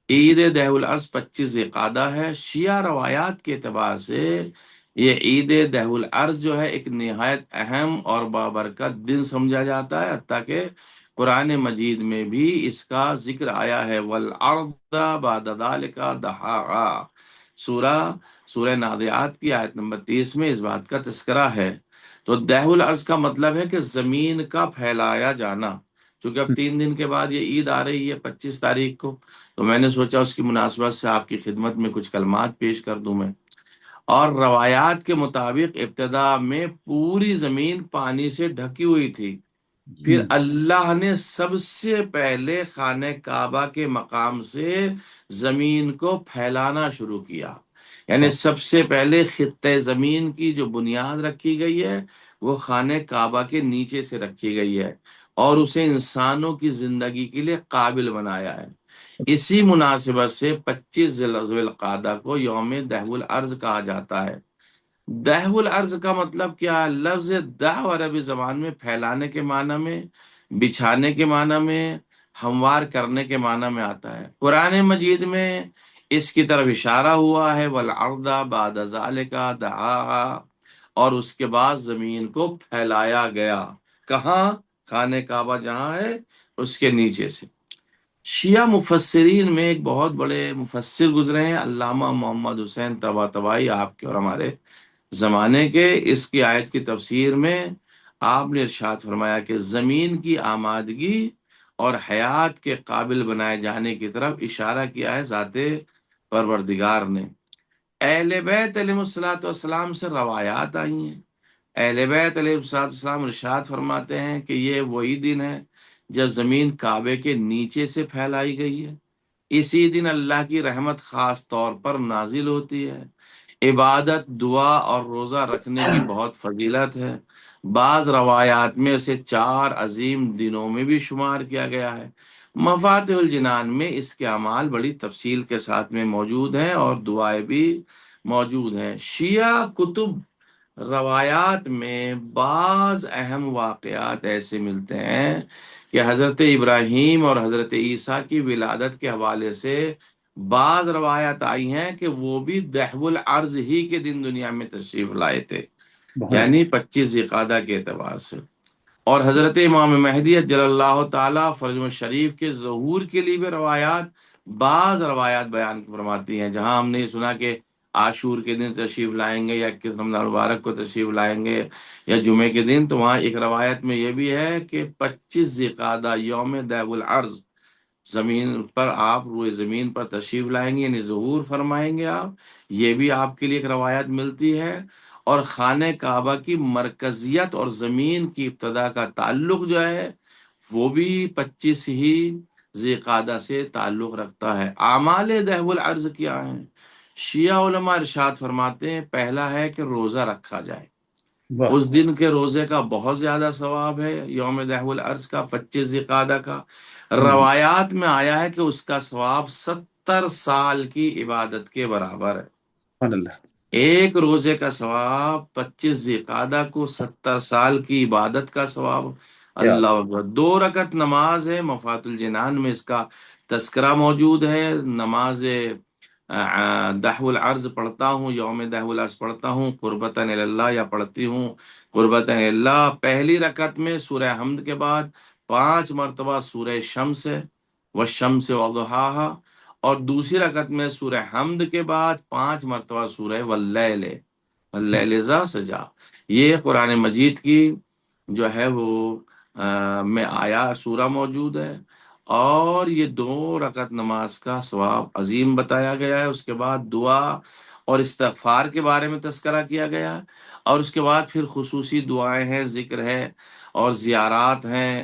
عید دہ العرض 25 ذی-القعدہ ہے۔ شیعہ روایات کے اعتبار سے یہ عید دہ العرض جو ہے ایک نہایت اہم اور بابرکت دن سمجھا جاتا ہے، حتیٰ کہ قرآن مجید میں بھی اس کا ذکر آیا ہے، وَالْأَرْضَ بَعْدَ ذَلِكَ دَحَاهَا۔ سورہ نادیات کی آیت نمبر 30 میں اس بات کا تذکرہ ہے۔ تو دہ العرض کا مطلب ہے کہ زمین کا پھیلایا جانا۔ چونکہ اب 3 دن کے بعد یہ عید آ رہی ہے 25 تاریخ کو، تو میں نے سوچا اس کی مناسبت سے آپ کی خدمت میں کچھ کلمات پیش کر دوں میں۔ اور روایات کے مطابق ابتدا میں پوری زمین پانی سے ڈھکی ہوئی تھی، پھر اللہ نے سب سے پہلے خانہ کعبہ کے مقام سے زمین کو پھیلانا شروع کیا۔ یعنی سب سے پہلے خطہ زمین کی جو بنیاد رکھی گئی ہے وہ خانہ کعبہ کے نیچے سے رکھی گئی ہے، اور اسے انسانوں کی زندگی کے لیے قابل بنایا ہے۔ اسی مناسبت سے 25 ذی القعدہ کو یوم دہ الارض کہا جاتا ہے۔ دہ الارض کا مطلب کیا ہے؟ لفظ دہ عربی زبان میں پھیلانے کے معنی میں، بچھانے کے معنی میں، ہموار کرنے کے معنی میں آتا ہے۔ قرآن مجید میں اس کی طرف اشارہ ہوا ہے، وَالْأَرْضَ بَعْدَ ذَلِكَ دَحَاهَا، اور اس کے بعد زمین کو پھیلایا گیا۔ کہاں؟ خانہ کعبہ جہاں ہے اس کے نیچے سے۔ شیعہ مفسرین میں ایک بہت بڑے مفسر گزرے ہیں، علامہ محمد حسین طباطبائی، آپ کے اور ہمارے زمانے کے۔ اس کی آیت کی تفسیر میں آپ نے ارشاد فرمایا کہ زمین کی آمادگی اور حیات کے قابل بنائے جانے کی طرف اشارہ کیا ہے ذات پروردگار نے۔ اہل بیت علیہ الصلوۃ والسلام سے روایات آئی ہیں۔ اہل بیت علیہ الصلوۃ والسلام ارشاد فرماتے ہیں کہ یہ وہی دن ہے جب زمین کعبے کے نیچے سے پھیلائی گئی ہے۔ اسی دن اللہ کی رحمت خاص طور پر نازل ہوتی ہے۔ عبادت، دعا اور روزہ رکھنے کی بہت فضیلت ہے۔ بعض روایات میں اسے 4 عظیم دنوں میں بھی شمار کیا گیا ہے۔ مفاتح الجنان میں اس کے اعمال بڑی تفصیل کے ساتھ میں موجود ہیں اور دعائیں بھی موجود ہیں۔ شیعہ کتب روایات میں بعض اہم واقعات ایسے ملتے ہیں کہ حضرت ابراہیم اور حضرت عیسیٰ کی ولادت کے حوالے سے بعض روایات آئی ہیں کہ وہ بھی دہ العرض ہی کے دن دنیا میں تشریف لائے تھے، یعنی 25 ذی-القعدہ کے اعتبار سے۔ اور حضرت امام مہدی جل اللہ تعالیٰ فرج شریف کے ظہور کے لیے بھی بعض روایات بیان فرماتی ہیں، جہاں ہم نے سنا کہ عاشور کے دن تشریف لائیں گے یا 21 رمضان المبارک کو تشریف لائیں گے یا جمعے کے دن، تو وہاں ایک روایت میں یہ بھی ہے کہ 25 ذی-القعدہ یوم دہ العرض زمین پر آپ روئے زمین پر تشریف لائیں گے، یعنی ظہور فرمائیں گے آپ۔ یہ بھی آپ کے لیے ایک روایت ملتی ہے۔ اور خانہ کعبہ کی مرکزیت اور زمین کی ابتدا کا تعلق جو ہے وہ بھی 25 ہی ذی-القعدہ سے تعلق رکھتا ہے۔ اعمال دہ العرض کیا ہیں؟ شیعہ علماء ارشاد فرماتے ہیں، پہلا ہے کہ روزہ رکھا جائے۔ اس دن کے روزے کا بہت زیادہ ثواب ہے، یوم دہ العرض کا 25 ذی-القعدہ کا۔ روایات میں آیا ہے کہ اس کا ثواب 70 سال کی عبادت کے برابر ہے۔ ایک روزے کا ثواب 25 ذی-القعدہ کو 70 سال کی عبادت کا ثواب۔ اللہ اکبر۔ 2 رکعت نماز ہے، مفاتح الجنان میں اس کا تذکرہ موجود ہے۔ نماز دہ العرض پڑھتا ہوں، یوم دہ العرض پڑھتا ہوں، قربتاً اللہ یا پڑھتی ہوں قربتاً اللہ۔ پہلی رکعت میں سورہ حمد کے بعد 5 مرتبہ سورہ شمس ہے، والشمس وضحاہا، اور دوسری رکعت میں سورہ حمد کے بعد 5 مرتبہ سورہ واللیل اذا سجا۔ یہ قرآن مجید کی جو ہے وہ میں آیا سورہ موجود ہے، اور یہ 2 رکعت نماز کا ثواب عظیم بتایا گیا ہے۔ اس کے بعد دعا اور استغفار کے بارے میں تذکرہ کیا گیا ہے، اور اس کے بعد پھر خصوصی دعائیں ہیں، ذکر ہے اور زیارات ہیں۔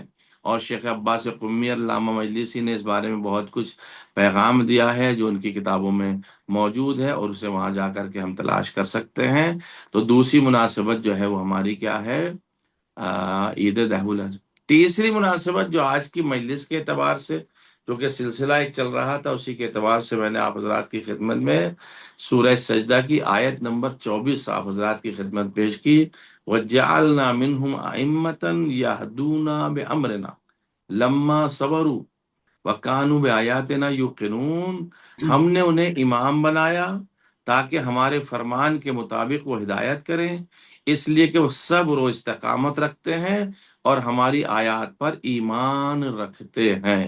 اور شیخ عباس قمی علامہ مجلسی نے اس بارے میں بہت کچھ پیغام دیا ہے جو ان کی کتابوں میں موجود ہے، اور اسے وہاں جا کر کے ہم تلاش کر سکتے ہیں۔ تو دوسری مناسبت جو ہے وہ ہماری کیا ہے؟ عید دہ العرض۔ تیسری مناسبت جو آج کی مجلس کے اعتبار سے، جو کہ سلسلہ ایک چل رہا تھا، اسی کے اعتبار سے میں نے آپ حضرات کی خدمت میں سورہ سجدہ کی آیت نمبر 24 آپ حضرات کی خدمت پیش کی، وَجَعَلْنَا مِنْهُمْ أَئِمَّةً يَهْدُونَ بِأَمْرِنَا لَمَّا صَبَرُوا وَكَانُوا بِآيَاتِنَا يُوقِنُونَ، ہم نے انہیں امام بنایا تاکہ ہمارے فرمان کے مطابق وہ ہدایت کریں، اس لیے کہ وہ صبر و استقامت رکھتے ہیں اور ہماری آیات پر ایمان رکھتے ہیں۔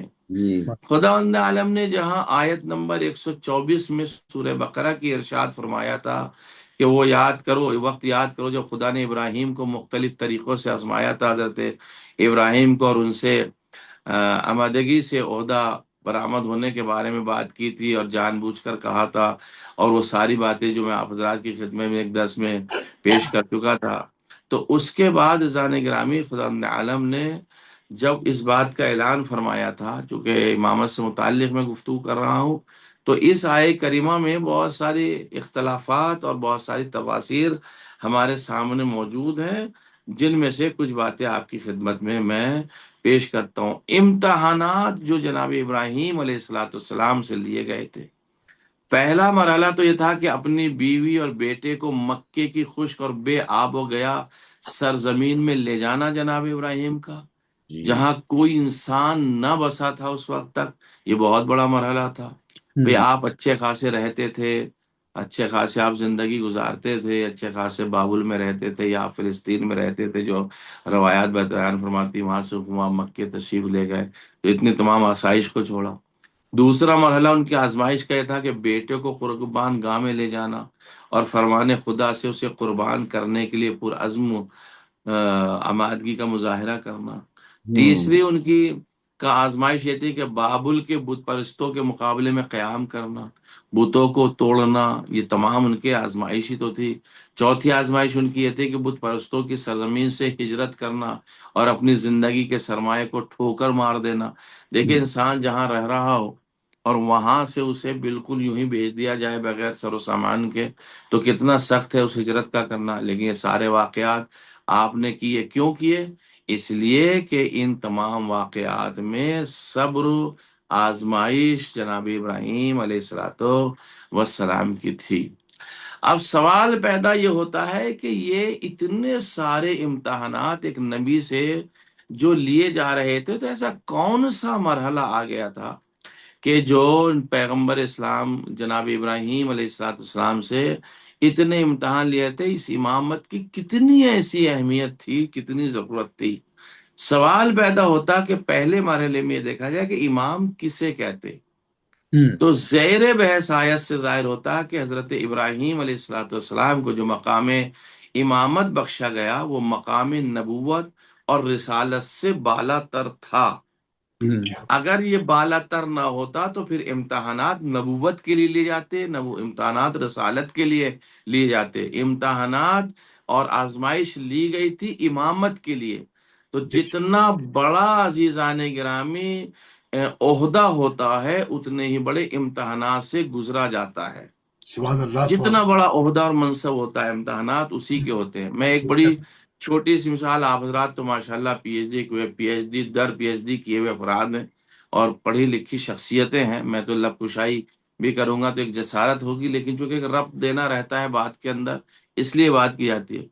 خداوند عالم نے جہاں آیت نمبر 124 میں سورہ بقرہ کی ارشاد فرمایا تھا کہ وہ یاد کرو، وقت یاد کرو جب خدا نے ابراہیم کو مختلف طریقوں سے آزمایا تھا، حضرت ابراہیم کو، اور ان سے آمادگی سے عہدہ برآمد ہونے کے بارے میں بات کی تھی اور جان بوجھ کر کہا تھا، اور وہ ساری باتیں جو میں آپ حضرات کی خدمت میں ایک درس میں پیش کر چکا تھا۔ تو اس کے بعد عزیزان گرامی، خداوند عالم نے جب اس بات کا اعلان فرمایا تھا، چونکہ امامت سے متعلق میں گفتگو کر رہا ہوں، تو اس آیہ کریمہ میں بہت ساری اختلافات اور بہت ساری تفاسیر ہمارے سامنے موجود ہیں، جن میں سے کچھ باتیں آپ کی خدمت میں پیش کرتا ہوں۔ امتحانات جو جناب ابراہیم علیہ السلام سے لیے گئے تھے، پہلا مرحلہ تو یہ تھا کہ اپنی بیوی اور بیٹے کو مکے کی خشک اور بے آب و گیا سرزمین میں لے جانا جناب ابراہیم کا، جہاں کوئی انسان نہ بسا تھا اس وقت تک۔ یہ بہت بڑا مرحلہ تھا۔ بھئی آپ اچھے خاصے رہتے تھے، اچھے خاصے آپ زندگی گزارتے تھے، اچھے خاصے بابل میں رہتے تھے یا فلسطین میں رہتے تھے، جو روایات بیان فرماتی، وہاں سے وہاں مکے تشریف لے گئے، تو اتنی تمام آسائش کو چھوڑا۔ دوسرا مرحلہ ان کی آزمائش کا یہ تھا کہ بیٹے کو قربان گاہ میں لے جانا اور فرمان خدا سے اسے قربان کرنے کے لیے پرعزم آمادگی کا مظاہرہ کرنا۔ تیسری ان کی کا آزمائش یہ تھی کہ بابل کے بت پرستوں کے مقابلے میں قیام کرنا، بتوں کو توڑنا، یہ تمام ان کے آزمائش ہی تو تھی۔ چوتھی آزمائش ان کی یہ تھی کہ بت پرستوں کی سرزمین سے ہجرت کرنا اور اپنی زندگی کے سرمایہ کو ٹھوکر مار دینا۔ دیکھیں، انسان جہاں رہ رہا ہو اور وہاں سے اسے بالکل یوں ہی بھیج دیا جائے بغیر سر و سامان کے، تو کتنا سخت ہے اس ہجرت کا کرنا۔ لیکن یہ سارے واقعات آپ نے کیے، کیوں کیے؟ اس لیے کہ ان تمام واقعات میں صبر و آزمائش جناب ابراہیم علیہ السلام کی تھی۔ اب سوال پیدا یہ ہوتا ہے کہ یہ اتنے سارے امتحانات ایک نبی سے جو لیے جا رہے تھے، تو ایسا کون سا مرحلہ آ گیا تھا کہ جو پیغمبر اسلام جناب ابراہیم علیہ السلام سے اتنے امتحان لیے تھے؟ اس امامت کی کتنی ایسی اہمیت تھی، کتنی ضرورت تھی؟ سوال پیدا ہوتا کہ پہلے مرحلے میں یہ دیکھا جائے کہ امام کسے کہتے، تو زیر بحث آیت سے ظاہر ہوتا کہ حضرت ابراہیم علیہ السلام کو جو مقام امامت بخشا گیا، وہ مقام نبوت اور رسالت سے بالا تر تھا۔ اگر یہ بالا تر نہ ہوتا تو پھر امتحانات نبوت کے لیے لیے جاتے، امتحانات رسالت کے لیے لیے جاتے، امتحانات اور آزمائش لی گئی تھی امامت کے لیے۔ تو جتنا بڑا عزیزان گرامی عہدہ ہوتا ہے، اتنے ہی بڑے امتحانات سے گزرا جاتا ہے۔ سبحان اللہ، جتنا بڑا عہدہ اور منصب ہوتا ہے، امتحانات اسی کے ہوتے ہیں۔ میں ایک بڑی چھوٹی سی مثال، آپ حضرات تو ماشاءاللہ پی ایچ ڈی کیے ہوئے افراد ہیں اور پڑھی لکھی شخصیتیں ہیں، میں تو لب کشائی بھی کروں گا تو ایک جسارت ہوگی، لیکن چونکہ ایک ربط دینا رہتا ہے بات کے اندر، اس لیے بات کی جاتی ہے۔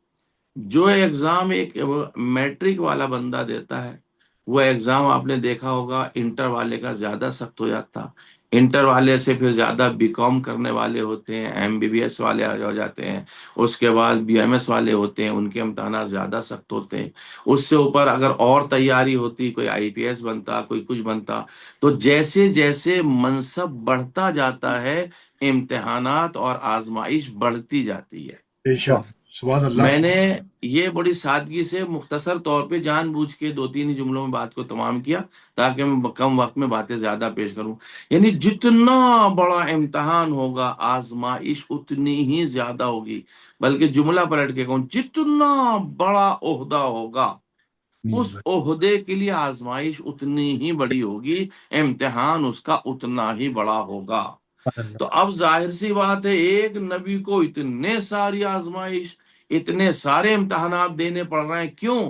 جو ایگزام ایک میٹرک والا بندہ دیتا ہے، وہ ایگزام آپ نے دیکھا ہوگا انٹر والے کا زیادہ سخت ہو جاتا، انٹر والے سے پھر زیادہ بی کام کرنے والے ہوتے ہیں، ایم بی بی ایس والے ہو جاتے ہیں، اس کے بعد بی ایم ایس والے ہوتے ہیں، ان کے امتحانات زیادہ سخت ہوتے ہیں۔ اس سے اوپر اگر اور تیاری ہوتی، کوئی آئی پی ایس بنتا، کوئی کچھ بنتا، تو جیسے جیسے منصب بڑھتا جاتا ہے، امتحانات اور آزمائش بڑھتی جاتی ہے۔ بے شک، سبحان اللہ۔ میں نے یہ بڑی سادگی سے مختصر طور پہ جان بوجھ کے 2-3 جملوں میں بات کو تمام کیا تاکہ میں کم وقت میں باتیں زیادہ پیش کروں۔ یعنی جتنا بڑا امتحان ہوگا، آزمائش اتنی ہی زیادہ ہوگی، بلکہ جملہ پلٹ کے کہوں، جتنا بڑا عہدہ ہوگا اس عہدے کے لیے آزمائش اتنی ہی بڑی ہوگی، امتحان اس کا اتنا ہی بڑا ہوگا۔ تو اب ظاہر سی بات ہے، ایک نبی کو اتنے ساری آزمائش، اتنے سارے امتحانات دینے پڑ رہے ہیں، کیوں؟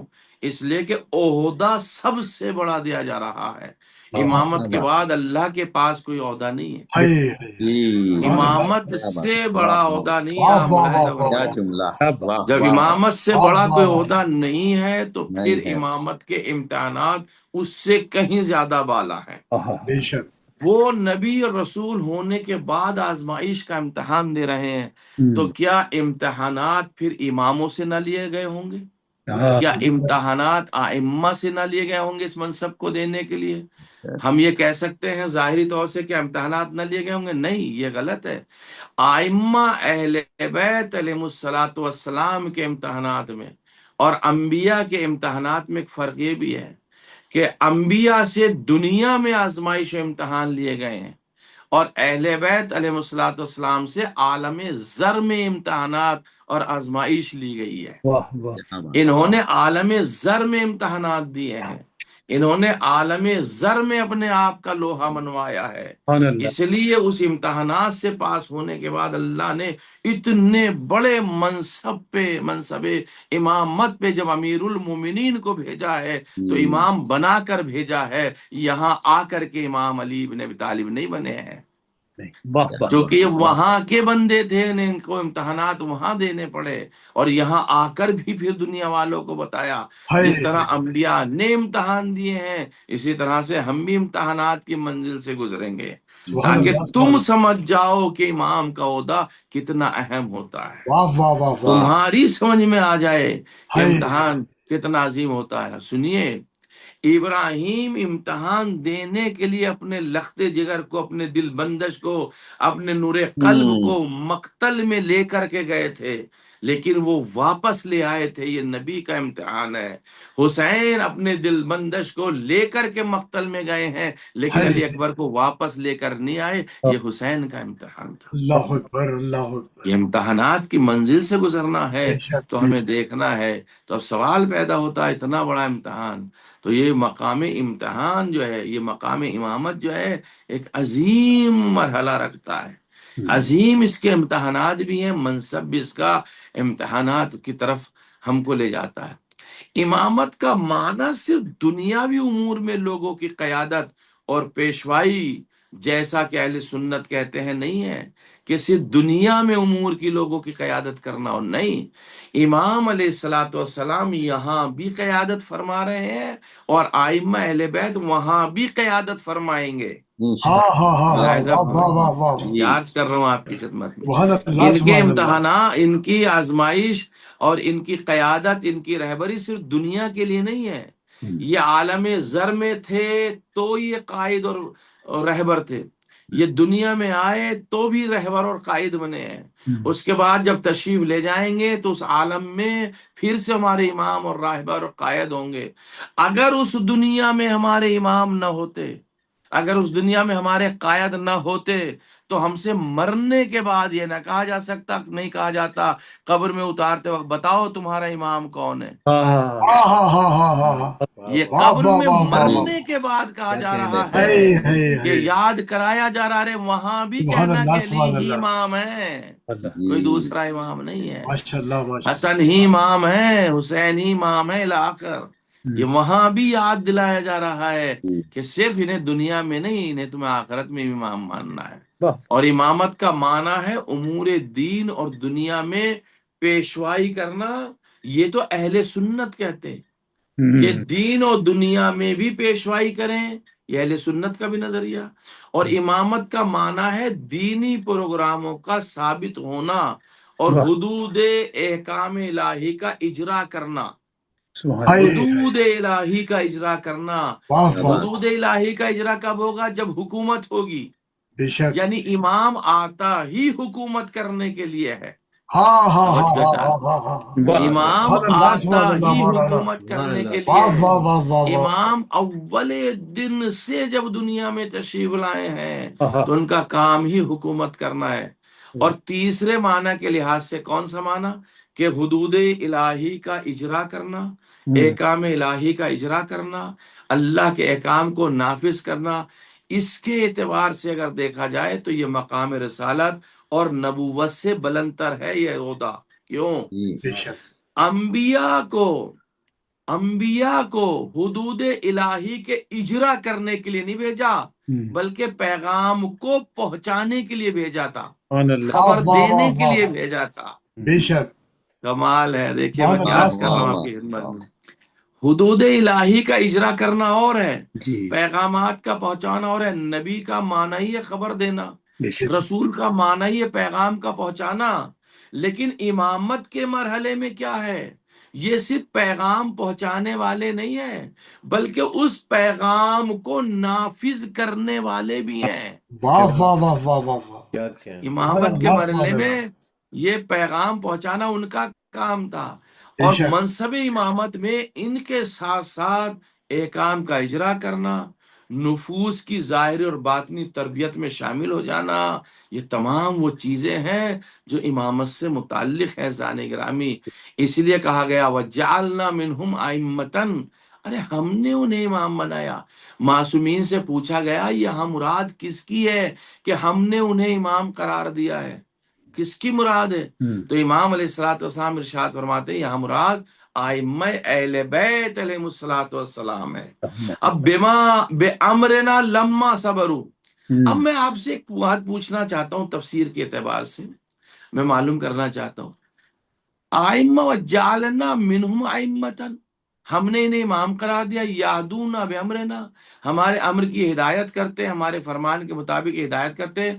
اس لیے کہ عہدہ سب سے بڑا دیا جا رہا ہے، امامت کے بعد اللہ کے پاس کوئی عہدہ نہیں ہے. ہائے ہائے سبحان اللہ امامت سے بڑا عہدہ نہیں ہے. واہ آپ واہ ملاحظہ واہ کیا فرمائیں. جملہ جب امامت سے واہ بڑا کوئی واہ عہدہ نہیں ہے تو نہیں پھر ہے. امامت کے امتحانات اس سے کہیں زیادہ بالا ہیں. بے شک وہ نبی اور رسول ہونے کے بعد آزمائش کا امتحان دے رہے ہیں تو کیا امتحانات پھر اماموں سے نہ لیے گئے ہوں گے؟ کیا امتحانات ائمہ سے نہ لیے گئے ہوں گے اس منصب کو دینے کے لیے؟ ہم یہ کہہ سکتے ہیں ظاہری طور سے کہ امتحانات نہ لیے گئے ہوں گے؟ نہیں، یہ غلط ہے. ائمہ اہل بیت علیہم الصلوۃ والسلام کے امتحانات میں اور انبیاء کے امتحانات میں ایک فرق یہ بھی ہے کہ انبیاء سے دنیا میں آزمائش و امتحان لیے گئے ہیں اور اہل بیت علیہ الصلوۃ والسلام سے عالم زر میں امتحانات اور آزمائش لی گئی ہے. انہوں نے عالم زر میں امتحانات دیے ہیں، انہوں نے عالم زر میں اپنے آپ کا لوہا منوایا ہے. اس لیے اس امتحانات سے پاس ہونے کے بعد اللہ نے اتنے بڑے منصب امامت پہ جب امیر المومنین کو بھیجا ہے تو امام بنا کر بھیجا ہے. یہاں آ کر کے امام علی بن ابی طالب نہیں بنے ہیں، جو کہ وہاں کے بندے تھے، ان کو امتحانات وہاں دینے پڑے اور یہاں آ کر بھی پھر دنیا والوں کو بتایا. جس طرح انبیاء نے امتحان دیے ہیں اسی طرح سے ہم بھی امتحانات کی منزل سے گزریں گے سبحان تاکہ اللہ تم سمجھ جاؤ کہ امام کا عہدہ کتنا اہم ہوتا ہے، واہ واہ واہ واہ تمہاری سمجھ میں آ جائے کہ ہائے امتحان کتنا عظیم ہوتا ہے. سنیے، ابراہیم امتحان دینے کے لیے اپنے لخت جگر کو، اپنے دل بندش کو، اپنے نور قلب کو مقتل میں لے کر کے گئے تھے، لیکن وہ واپس لے آئے تھے. یہ نبی کا امتحان ہے. حسین اپنے دل بندش کو لے کر کے مقتل میں گئے ہیں لیکن علی اکبر کو واپس لے کر نہیں آئے. یہ حسین کا امتحان تھا. اللہ اکبر اللہ اکبر یہ امتحانات کی منزل سے گزرنا ہے بے شک تو ہمیں دیکھنا ہے. تو اب سوال پیدا ہوتا ہے اتنا بڑا امتحان، تو یہ مقام امتحان جو ہے، یہ مقام امامت جو ہے ایک عظیم مرحلہ رکھتا ہے. عظیم اس کے امتحانات بھی ہیں، منصب بھی اس کا امتحانات کی طرف ہم کو لے جاتا ہے. امامت کا معنی صرف دنیاوی امور میں لوگوں کی قیادت اور پیشوائی جیسا کہ اہل سنت کہتے ہیں نہیں ہے کہ صرف دنیا میں امور کی لوگوں کی قیادت کرنا ہو. نہیں، امام علیہ الصلوۃ والسلام یہاں بھی قیادت فرما رہے ہیں اور ائمہ اہل بیت وہاں بھی قیادت فرمائیں گے. ہاں ہاں ہاں ہاں ملاحظہ واہ واہ فرمائیں، واہ واہ یاد کر رہا ہوں آپ کی خدمت میں. سبحان اللہ ان کے سبحان اللہ امتحانات، ان کی آزمائش اور ان کی قیادت، ان کی رہبری صرف دنیا کے لیے نہیں ہے. یہ عالم زر میں تھے تو یہ قائد اور رہبر تھے، یہ دنیا میں آئے تو بھی رہبر اور قائد بنے ہیں. اس کے بعد جب تشریف لے جائیں گے تو اس عالم میں پھر سے ہمارے امام اور راہبر اور قائد ہوں گے. اگر اس دنیا میں ہمارے امام نہ ہوتے، اگر اس دنیا میں ہمارے قائد نہ ہوتے تو ہم سے مرنے کے بعد یہ نہ کہا جا سکتا، نہیں کہا جاتا قبر میں اتارتے وقت بتاؤ تمہارا امام کون ہے. ہاں ہاں ہاں ہاں ہاں ہاں یہ واہ قبر واہ میں واہ واہ واہ مرنے کے بعد کہا جا رہا ہے، ہائے ہائے یہ ہائے یاد کرایا جا رہا ہے. وہاں بھی سبحان کہنا اللہ کہ علی سبحان ہی اللہ امام ہے، کوئی دوسرا امام نہیں ہے. ماشاء اللہ ماشاء حسن ہی امام ہے، حسین ہی امام ہے الاخر. یہ وہاں بھی یاد دلایا جا رہا ہے کہ صرف انہیں دنیا میں نہیں، انہیں تمہیں آخرت میں بھی امام ماننا ہے. اور امامت کا معنی ہے امور دین اور دنیا میں پیشوائی کرنا. یہ تو اہل سنت کہتے ہیں کہ دین اور دنیا میں بھی پیشوائی کریں، یہ اہل سنت کا بھی نظریہ. اور امامت کا معنی ہے دینی پروگراموں کا ثابت ہونا اور حدود احکام الہی کا اجرا کرنا. حدود الہی کا اجرا کرنا. واہ واہ حدود الہی کا اجرا کب ہوگا؟ جب حکومت ہوگی. بے شک یعنی امام آتا ہی حکومت کرنے کے لیے ہے. ہاں ہاں ہاں توجہ ہاں چاہیے. ہاں ہاں ہاں امام سبحان اللہ آتا سبحان اللہ ہی مولانا حکومت کرنے کے لیے واہ ہے. واہ واہ واہ واہ امام اول دن سے جب دنیا میں تشریف لائے ہیں تو ان کا کام ہی حکومت کرنا ہے. اور تیسرے معنی کے لحاظ سے کون سا معنی؟ کہ حدود الہی کا اجرا کرنا، احکام الہی کا اجرا کرنا، اللہ کے احکام کو نافذ کرنا. اس کے اعتبار سے اگر دیکھا جائے تو یہ مقام رسالت اور نبوت سے بلند تر ہے یہ عہدہ. کیوں؟ بے شک انبیاء کو انبیاء کو حدود الہی کے اجرا کرنے کے لیے نہیں بھیجا بلکہ پیغام کو پہنچانے کے لیے بھیجا تھا، خبر دینے کے لیے بھیجا تھا۔ بے شک کمال ہے، دیکھیے میں کیا عرض کر رہا ہوں آپ کی خدمت میں، حدود الہی کا اجرا کرنا اور ہے، پیغامات کا پہنچانا اور ہے۔ نبی کا معنی ہی ہے خبر دینا، رسول کا معنی ہی ہے پیغام کا پہنچانا، لیکن امامت کے مرحلے میں کیا ہے، یہ صرف پیغام پہنچانے والے نہیں ہیں بلکہ اس پیغام کو نافذ کرنے والے بھی ہیں۔ واہ واہ واہ واہ واہ واہ، امامت کے مرحلے میں یہ پیغام پہنچانا ان کا کام تھا، اور منصب امامت میں ان کے ساتھ ساتھ احکام کا اجرا کرنا، نفوس کی ظاہری اور باطنی تربیت میں شامل ہو جانا، یہ تمام وہ چیزیں ہیں جو امامت سے متعلق ہے زان گرامی۔ اس لیے کہا گیا وَجَعَلْنَا مِنْهُمْ أَئِمَّةً، ارے ہم نے انہیں امام بنایا۔ معصومین سے پوچھا گیا یہاں مراد کس کی ہے کہ ہم نے انہیں امام قرار دیا ہے، کس کی مراد ہے؟ تو امام علیہ الصلوۃ والسلام ارشاد فرماتے ہیں یہاں مراد ائمہ اہل بیت علیہ الصلوۃ والسلام ہے۔ اب بے امرنا لما صبروا، اب میں آپ سے ایک بات پوچھنا چاہتا ہوں تفسیر کے اعتبار سے، میں معلوم کرنا چاہتا ہوں، ائمہ وجعلنا منہم ائمۃ، ہم نے انہیں امام قرار دیا، یہدون بامرنا، ہمارے امر کی ہدایت کرتے، ہمارے فرمان کے مطابق ہدایت کرتے،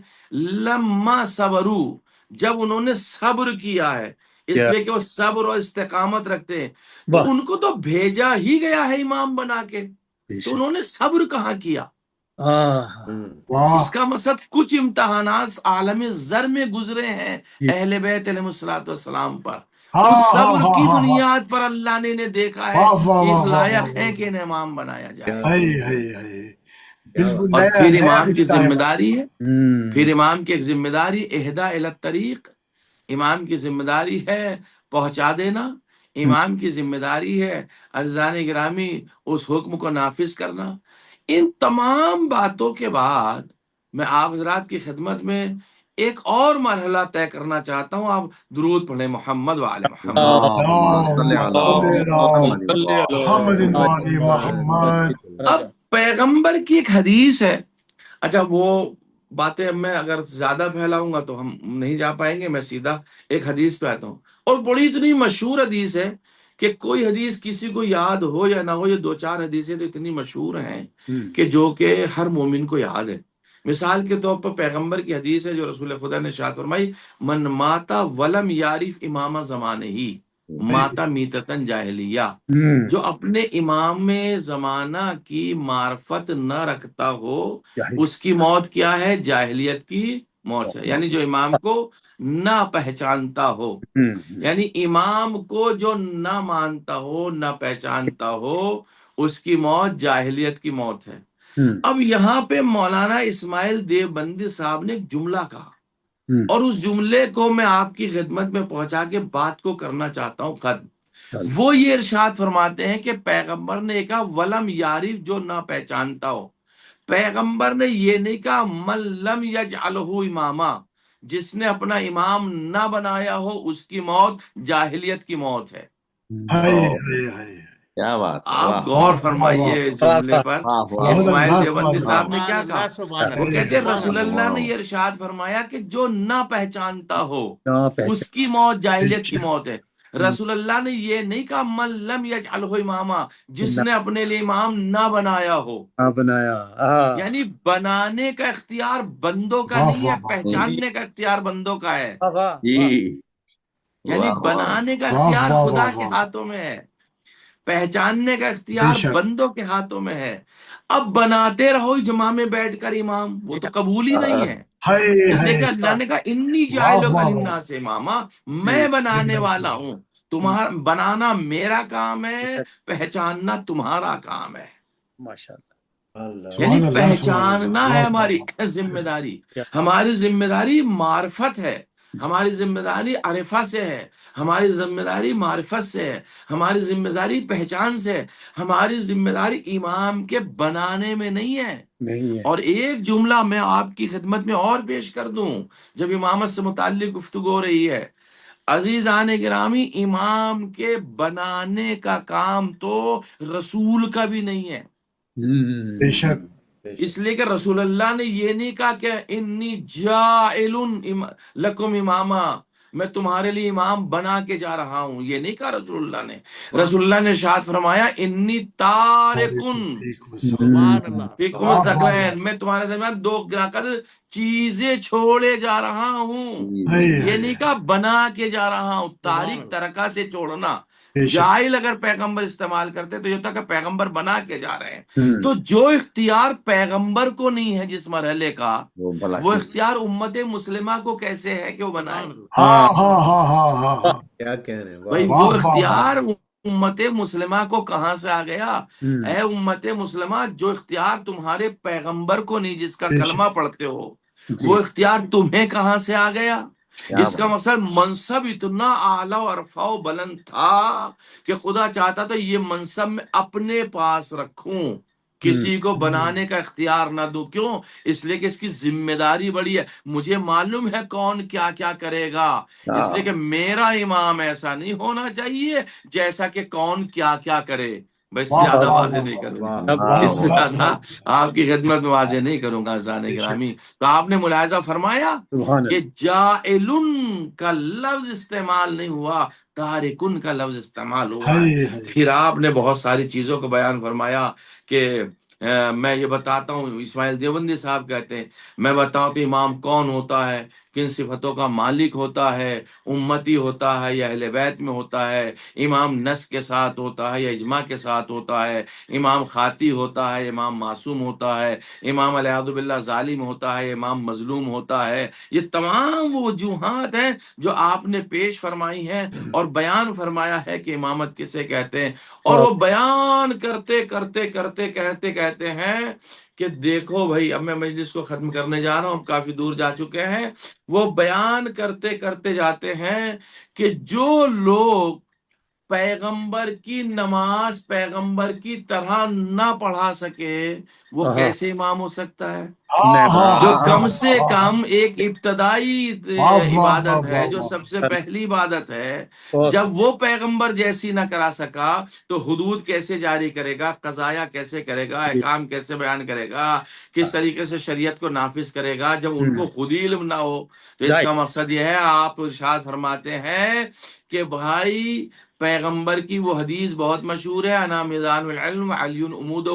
لما صبروا، جب انہوں نے صبر کیا ہے، اس لیے کہ وہ صبر اور استقامت رکھتے ہیں، تو ان کو تو بھیجا ہی گیا ہے امام بنا کے، تو انہوں نے صبر کہاں کیا؟ اس کا مقصد کچھ امتحانات عالم زر میں گزرے ہیں اہل بیت علیہ الصلوۃ والسلام پر، اس صبر کی بنیاد پر اللہ نے انہیں دیکھا ہے کہ اس لائق ہے کہ انہیں امام بنایا جائے۔ اور پھر امام کی ذمہ داری ہے، پھر امام کی ایک ذمہ داری اہدا الی الطریق، امام کی ذمہ داری ہے پہنچا دینا، امام کی ذمہ داری ہے عزیزان گرامی اس حکم کو نافذ کرنا۔ ان تمام باتوں کے بعد میں آپ حضرات کی خدمت میں ایک اور مرحلہ طے کرنا چاہتا ہوں، آپ درود پڑھیں محمد وعلی محمد۔ اب پیغمبر کی ایک حدیث ہے، اچھا وہ باتیں میں اگر زیادہ پھیلاؤں گا تو ہم نہیں جا پائیں گے، میں سیدھا ایک حدیث پہ آتا ہوں، اور بڑی اتنی مشہور حدیث ہے کہ کوئی حدیث کسی کو یاد ہو یا نہ ہو، یہ دو چار حدیثیں تو اتنی مشہور ہیں کہ جو کہ ہر مومن کو یاد ہے۔ مثال کے طور پر پیغمبر کی حدیث ہے جو رسول خدا نے ارشاد فرمائی من ماتا ولم یعرف امام زمانہ ہی ماتا میتتن جاہلیہ، جو اپنے امام زمانہ کی معرفت نہ رکھتا ہو اس کی موت کیا ہے؟ جاہلیت کی موت ہے، یعنی جو امام کو نہ پہچانتا ہو، یعنی امام کو جو نہ مانتا ہو نہ پہچانتا ہو اس کی موت جاہلیت کی موت ہے۔ اب یہاں پہ مولانا اسماعیل دیوبندی صاحب نے ایک جملہ کہا، اور اس جملے کو میں آپ کی خدمت میں پہنچا کے بات کو کرنا چاہتا ہوں ختم۔ وہ یہ ارشاد فرماتے ہیں کہ پیغمبر نے کہا ولم یعرف، جو نہ پہچانتا ہو، پیغمبر نے یہ نہیں کہا من لم یجعلہ اماما، جس نے اپنا امام نہ بنایا ہو اس کی موت جاہلیت کی موت ہے۔ کیا بات، آپ غور فرمائیے اس جملے پر، اسماعیل دیوبندی صاحب نے کیا کہا؟ وہ کہتے ہیں رسول اللہ نے یہ ارشاد فرمایا کہ جو نہ پہچانتا ہو اس کی موت جاہلیت کی موت ہے۔ رسول اللہ نے یہ نہیں کہا من لم یجعلہ اماما، جس نے اپنے لیے امام نہ بنایا ہو، یعنی بنانے کا اختیار بندوں کا نہیں ہے، پہچاننے کا اختیار بندوں کا ہے، یعنی بنانے کا اختیار خدا کے ہاتھوں میں ہے، پہچاننے کا اختیار بندوں کے ہاتھوں میں ہے۔ اب بناتے رہو اجماع میں بیٹھ کر امام، وہ تو قبول ہی نہیں ہے، اس لیے کہ اللہ نے کہا انی جاعلک للناس اماما، میں بنانے والا ہوں، تمہارا بنانا میرا کام ہے، پہچاننا تمہارا کام ہے، یعنی پہچاننا ہے ہماری ذمہ داری۔ ہماری ذمہ داری معرفت ہے، ہماری ذمہ داری عرفہ سے ہے، ہماری ذمہ داری معرفت سے ہے، ہماری ذمہ داری پہچان سے ہے، ہماری ذمہ داری امام کے بنانے میں نہیں ہے۔ اور ایک جملہ میں آپ کی خدمت میں اور پیش کر دوں، جب امامت سے متعلق گفتگو ہو رہی ہے، عزیزان گرامی امام کے بنانے کا کام تو رسول کا بھی نہیں ہے، بے شک اس لیے کہ رسول اللہ نے یہ نہیں کہا کہ انی جاعل لکم اماما، میں تمہارے لیے امام بنا کے جا رہا ہوں، یہ نہیں کہا رسول اللہ نے۔ رسول اللہ نے ارشاد فرمایا انی تارکن سبحان اللہ فیکم الثقلین، میں تمہارے درمیان دو چیزیں چھوڑے جا رہا ہوں، یہ نہیں کہا بنا کے جا رہا ہوں، تاریک ترکہ سے چھوڑنا۔ جائل اگر پیغمبر استعمال کرتے تو یہ ہوتا کہ پیغمبر بنا کے جا رہے ہیں، تو جو اختیار پیغمبر کو نہیں ہے جس مرحلے کا، وہ اختیار امت مسلمہ کو کیسے ہے کہ وہ بنائے؟ کیا کہہ رہے ہیں، بھائی وہ اختیار امت مسلمہ کو کہاں سے آ گیا؟ اے امت مسلمہ، جو اختیار تمہارے پیغمبر کو نہیں، جس کا کلمہ پڑھتے ہو، وہ اختیار تمہیں کہاں سے آ گیا؟ اس کا مقصد منصب اتنا اعلیٰ و عرفہ و بلند تھا کہ خدا چاہتا تھا یہ منصب میں اپنے پاس رکھوں، کسی کو بنانے کا اختیار نہ دوں۔ کیوں؟ اس لیے کہ اس کی ذمہ داری بڑی ہے، مجھے معلوم ہے کون کیا کیا کرے گا، اس لیے کہ میرا امام ایسا نہیں ہونا چاہیے جیسا کہ کون کیا کیا کرے۔ بس زیادہ واضح نہیں کروں گا، اس سے زیادہ آپ کی خدمت میں واضح نہیں کروں گا عزیزان گرامی۔ تو آپ نے ملاحظہ فرمایا کہ جاعلن کا لفظ استعمال نہیں ہوا، تارکن کا لفظ استعمال ہوا ہے۔ پھر آپ نے بہت ساری چیزوں کو بیان فرمایا کہ میں یہ بتاتا ہوں، اسماعیل دیوبندی صاحب کہتے ہیں میں بتاؤں تو امام کون ہوتا ہے، کن صفتوں کا مالک ہوتا ہے، امتی ہوتا ہے یا اہل بیت میں ہوتا ہے، امام نص کے ساتھ ہوتا ہے یا اجماع کے ساتھ ہوتا ہے، امام خاطی ہوتا ہے، امام معصوم ہوتا ہے، امام والعیاذ باللہ ظالم ہوتا ہے، امام مظلوم ہوتا ہے۔ یہ تمام وہ وجوہات ہیں جو آپ نے پیش فرمائی ہیں اور بیان فرمایا ہے کہ امامت کسے کہتے ہیں، اور وہ بیان کرتے کرتے کرتے کہتے ہیں کہ دیکھو بھائی، اب میں مجلس کو ختم کرنے جا رہا ہوں، ہم کافی دور جا چکے ہیں۔ وہ بیان کرتے کرتے جاتے ہیں کہ جو لوگ پیغمبر کی نماز پیغمبر کی طرح نہ پڑھا سکے وہ کیسے امام ہو سکتا ہے؟ جو کم سے کم ایک ابتدائی عبادت ہے، جو سب سے پہلی عبادت ہے، جب وہ پیغمبر جیسی نہ کرا سکا تو حدود کیسے جاری کرے گا، قضایا کیسے کرے گا، احکام کیسے بیان کرے گا، کس طریقے سے شریعت کو نافذ کرے گا جب ان کو خود ہی علم نہ ہو؟ تو اس کا مقصد یہ ہے، آپ ارشاد فرماتے ہیں کہ بھائی پیغمبر کی وہ حدیث بہت مشہور ہے، انا میزان العلم علی عمودہ،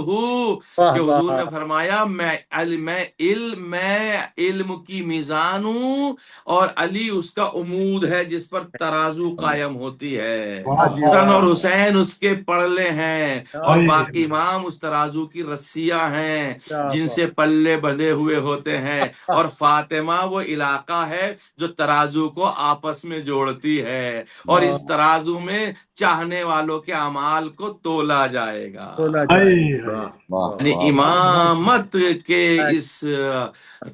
کہ حضور نے فرمایا میں علم کی میزان ہوں اور علی اس کا عمود ہے جس پر ترازو قائم ہوتی ہے، حسن اور حسین اس کے پلے ہیں اور باقی امام اس ترازو کی رسیاں ہیں جن سے پلے بندھے ہوئے ہوتے ہیں، اور فاطمہ وہ علاقہ ہے جو ترازو کو آپس میں جوڑتی ہے، اور اس ترازو میں چاہنے والوں کے اعمال کو تولا جائے گا۔ یعنی امامت کے اس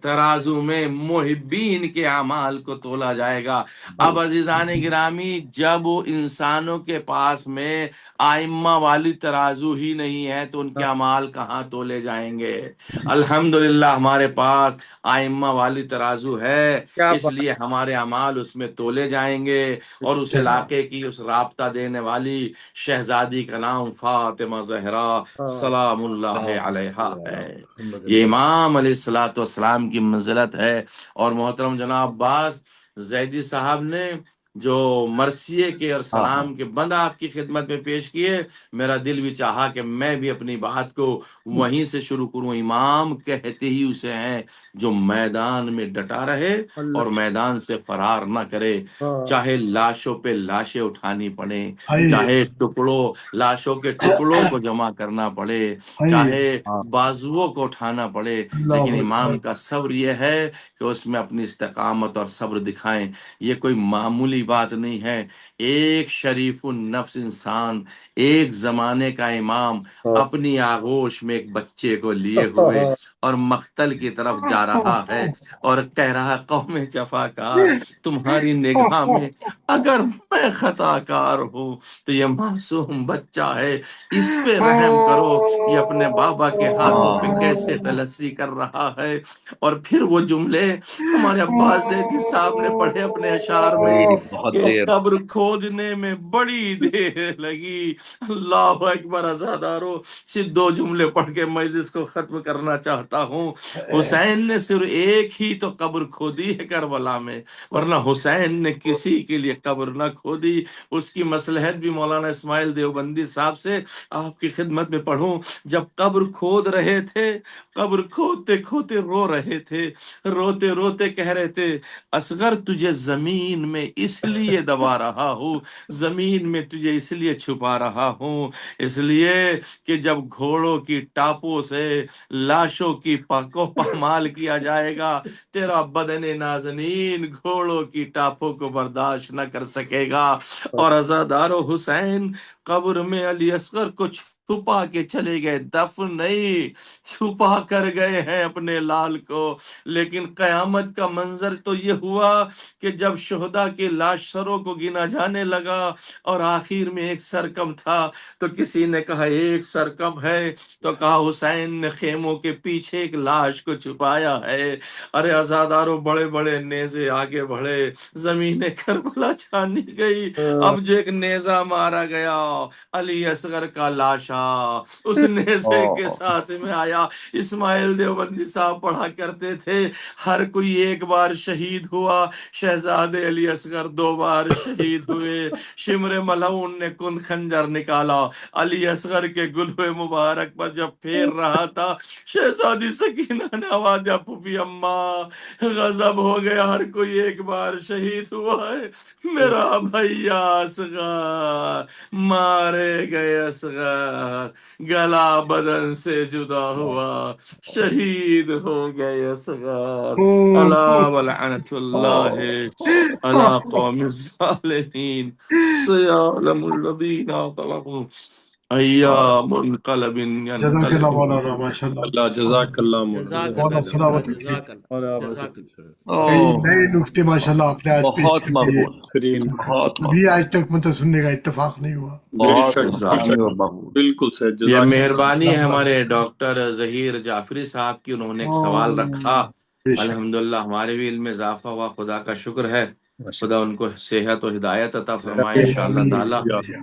ترازو میں محبین کے اعمال کو تولا جائے گا۔ اب عزیزان گرامی، جب انسانوں کے پاس میں آئمہ والی ترازو ہی نہیں ہے تو ان کے اعمال کہاں تولے جائیں گے؟ الحمدللہ ہمارے پاس آئمہ والی ترازو ہے، اس لیے ہمارے اعمال اس میں تولے جائیں گے، اور اس علاقے کی اس رابطہ دینے والی شہزادی کا نام فاطمہ زہرا سلام اللہ علیہا ہے۔ یہ امام علیہ الصلوۃ والسلام کی منزلت ہے۔ اور محترم جناب عباس زیدی صاحب نے جو مرثیے کے اور سلام کے بند آپ کی خدمت میں پیش کیے، میرا دل بھی چاہا کہ میں بھی اپنی بات کو وہیں سے شروع کروں۔ امام کہتے ہی اسے ہیں جو میدان میں ڈٹا رہے اور میدان سے فرار نہ کرے، چاہے لاشوں پہ لاشیں اٹھانی پڑے، چاہے لاشوں کے ٹکڑوں کو جمع کرنا پڑے، چاہے بازوؤں کو اٹھانا پڑے، لیکن امام کا صبر یہ ہے کہ اس میں اپنی استقامت اور صبر دکھائیں۔ یہ کوئی معمولی بات نہیں ہے۔ ایک شریف النفس انسان، ایک زمانے کا امام، اپنی آغوش میں ایک بچے کو لیے ہوئے اور مقتل کی طرف جا رہا ہے اور کہہ رہا قوم جفاکار، تمہاری نگاہ میں اگر میں خطا کار ہوں تو یہ معصوم بچہ ہے، اس پہ رحم کرو، یہ اپنے بابا کے ہاتھوں پہ کیسے تلسی کر رہا ہے۔ اور پھر وہ جملے ہمارے عباس زیدی صاحب نے پڑھے اپنے اشعار میں کہ قبر کھودنے میں بڑی دیر لگی. اللہ اکبر. عزادارو صرف 2 جملے پڑھ کے مجلس کو ختم کرنا چاہتا ہوں. حسین نے صرف ایک ہی تو قبر کھودی ہے کربلا میں، ورنہ حسین نے کسی کے لیے قبر نہ کھودی. اس کی مصلحت بھی مولانا اسماعیل دیوبندی صاحب سے آپ کی خدمت میں پڑھوں. جب قبر کھود رہے تھے، قبر کھودتے کھودتے رو رہے تھے، روتے روتے کہہ رہے تھے اصغر تجھے زمین میں اس لیے دبا رہا ہوں، زمین میں تجھے اس لیے چھپا رہا ہوں، اس لیے کہ جب گھوڑوں کی ٹاپوں سے لاشوں کی پاکو پامال کیا جائے گا، تیرا بدن نازنین گھوڑوں کی ٹاپوں کو برداشت نہ کر سکے گا. اور عزادار و حسین قبر میں علی اصغر کو چھپا کے چلے گئے، دفن نہیں، چھپا کر گئے ہیں اپنے لال کو. لیکن قیامت کا منظر تو یہ ہوا کہ جب شہداء کے لاش سروں کو گنا جانے لگا اور آخر میں ایک سر کم تھا، تو کسی نے کہا ایک سر کم ہے، تو کہا حسین نے خیموں کے پیچھے ایک لاش کو چھپایا ہے. ارے عزاداروں بڑے بڑے نیزے آگے بڑھے، زمین کربلا چھانی گئی. اب جو ایک نیزہ مارا گیا علی اصغر کا لاشا اس نیزے کے ساتھ میں آیا. اسماعیل دیوبندی صاحب پڑھا کرتے تھے ہر کوئی ایک بار شہید ہوا، شہزادے علی اصغر 2 بار شہید ہوئے. شمر ملعون نے کن خنجر نکالا، علی اصغر کے گلوے مبارک پر جب پھیر رہا تھا، شہزادی سکینہ نے آواز دیا پھوپھی اماں غضب ہو گیا، ہر کوئی ایک بار شہید ہوا ہے، میرا بھیا اصغر مارے گئے، اصغر گلا بدن سے جدا ہوا، شہید ہو گئے اصغر. الا ولعنت اللہ علی قوم الظالمین سیعلم الذین ظلموا ایام منقلب جزاک اللہ ینقلب. مولانا، ماشاء اللہ. اللہ جزاک اللہ جزاک مولانا. مولانا اللہ سلامت مولانا، رکھیے. جزاک اللہ جزاک اللہ. کئی نئے نکتے ماشاء اللہ آپ نے آج پیش بہت کر دیے، مقبول، بہترین. بہت کبھی مقبول، آج تک مجھے سننے کا اتفاق نہیں ہوا. بے بہت شک انسانی اور مقبول. بالکل سے. یہ جزاک مہربانی ہے ہمارے ڈاکٹر ظہیر جعفری صاحب کی، انہوں نے ایک سوال رکھا. بے شک. الحمدللہ ہمارے بھی علم میں اضافہ ہوا، خدا کا شکر ہے. خدا ان کو صحت و ہدایت عطا فرمائے انشاءاللہ تعالی.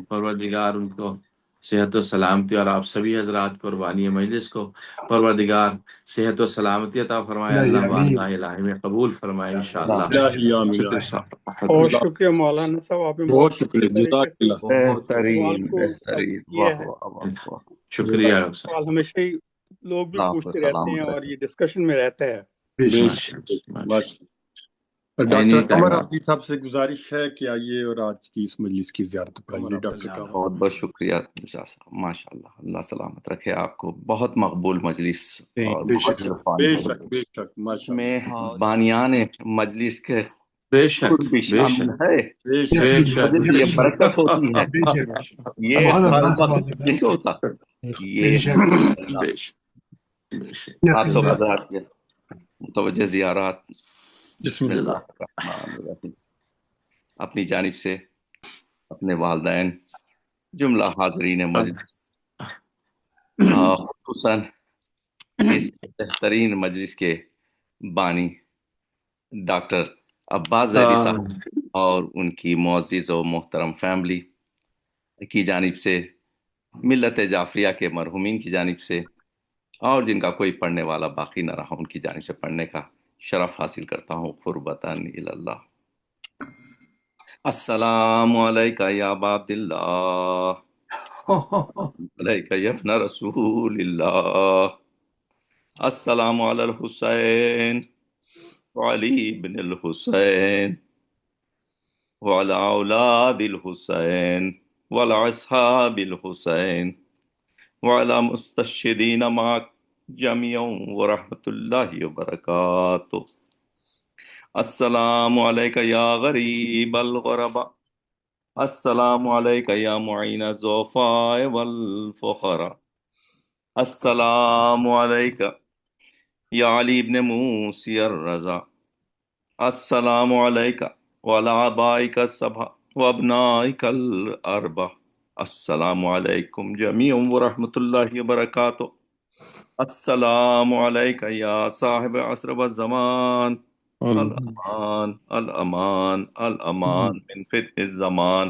پروردگار ان کو صحت و سلامتی، اور آپ سبھی حضرات قربانی مجلس کو پروردگار صحت و سلامتی عطا فرمائے. اللہ بارگاہ الہی میں قبول فرمائے انشاءاللہ. الہی آمین. بہت شکریہ مولانا صاحب، آپ نے بہت بہت شکریہ، اچھے جزاک طریقے سے اللہ. سوال بہترین کو بہترین، کیا واہ ہے. واہ واہ واہ. شکریہ. سوال ہمیشہ ہی لوگ بھی اللہ کو پوچھتے رہتے ہیں سلامت اور رکھے. یہ ڈسکشن میں رہتا ہے. بے بے شک. شک. ڈاکٹر قمر عبدی صاحب سے گزارش ہے کہ آئیے اور آج کی اس مجلس کی زیارت پڑھائیے. ڈاکٹر صاحب بہت بہت شکریہ مرزا صاحب، ماشاء اللہ، اللہ سلامت رکھے آپ کو. بہت مقبول مجلس اور بے بہت شک. بے عرفانی. شک بے شک اس ماشاء میں اللہ. بانیان مجلس کے بے شک خود بھی بے شامل شک ہے. بے بے شک اس شک. وجہ سے یہ برکت ہوتی ہے. بے شک. یہ سبحان ہر اللہ، سبحان وقت اللہ. نہیں ہوتا. بے یہ شک. اللہ. بے شک بے شک. آپ سب حضرات کے متوجہ زیارات، بسم بسم اللہ. اللہ الرحمن الرحیم. اپنی جانب سے اپنے والدین، جملہ حاضرین مجلس، خصوصاً اس بہترین مجلس کے بانی ڈاکٹر عباس ظہری صاحب اور ان کی معزز و محترم فیملی کی جانب سے، ملت جعفریہ کے مرحومین کی جانب سے، اور جن کا کوئی پڑھنے والا باقی نہ رہا ان کی جانب سے پڑھنے کا شرف حاصل کرتا ہوں. قربتاً الی اللہ. السلام علیکہ یا ابا عبداللہ، علیکہ یا ابن رسول اللہ، السلام علی الحسین وعلی بن الحسین وعلی اولاد الحسین وعلی اصحاب الحسین وعلی مستشہدین معک جميعا ورحمۃ اللہ وبرکاتہ. السلام علیکہ یا غریب الغرباء، السلام علیکہ یا معین الضعفاء والفقراء، السلام علیکہ یا علی ابن موسی الرضا، السلام علیکہ وعلی آبائک السبع وابنائک الاربع، السلام علیکم جميعا ورحمۃ اللہ وبرکاتہ. السلام علیکہ یا صاحب عصر والزمان، الامان الامان الامان من فتن الزمان.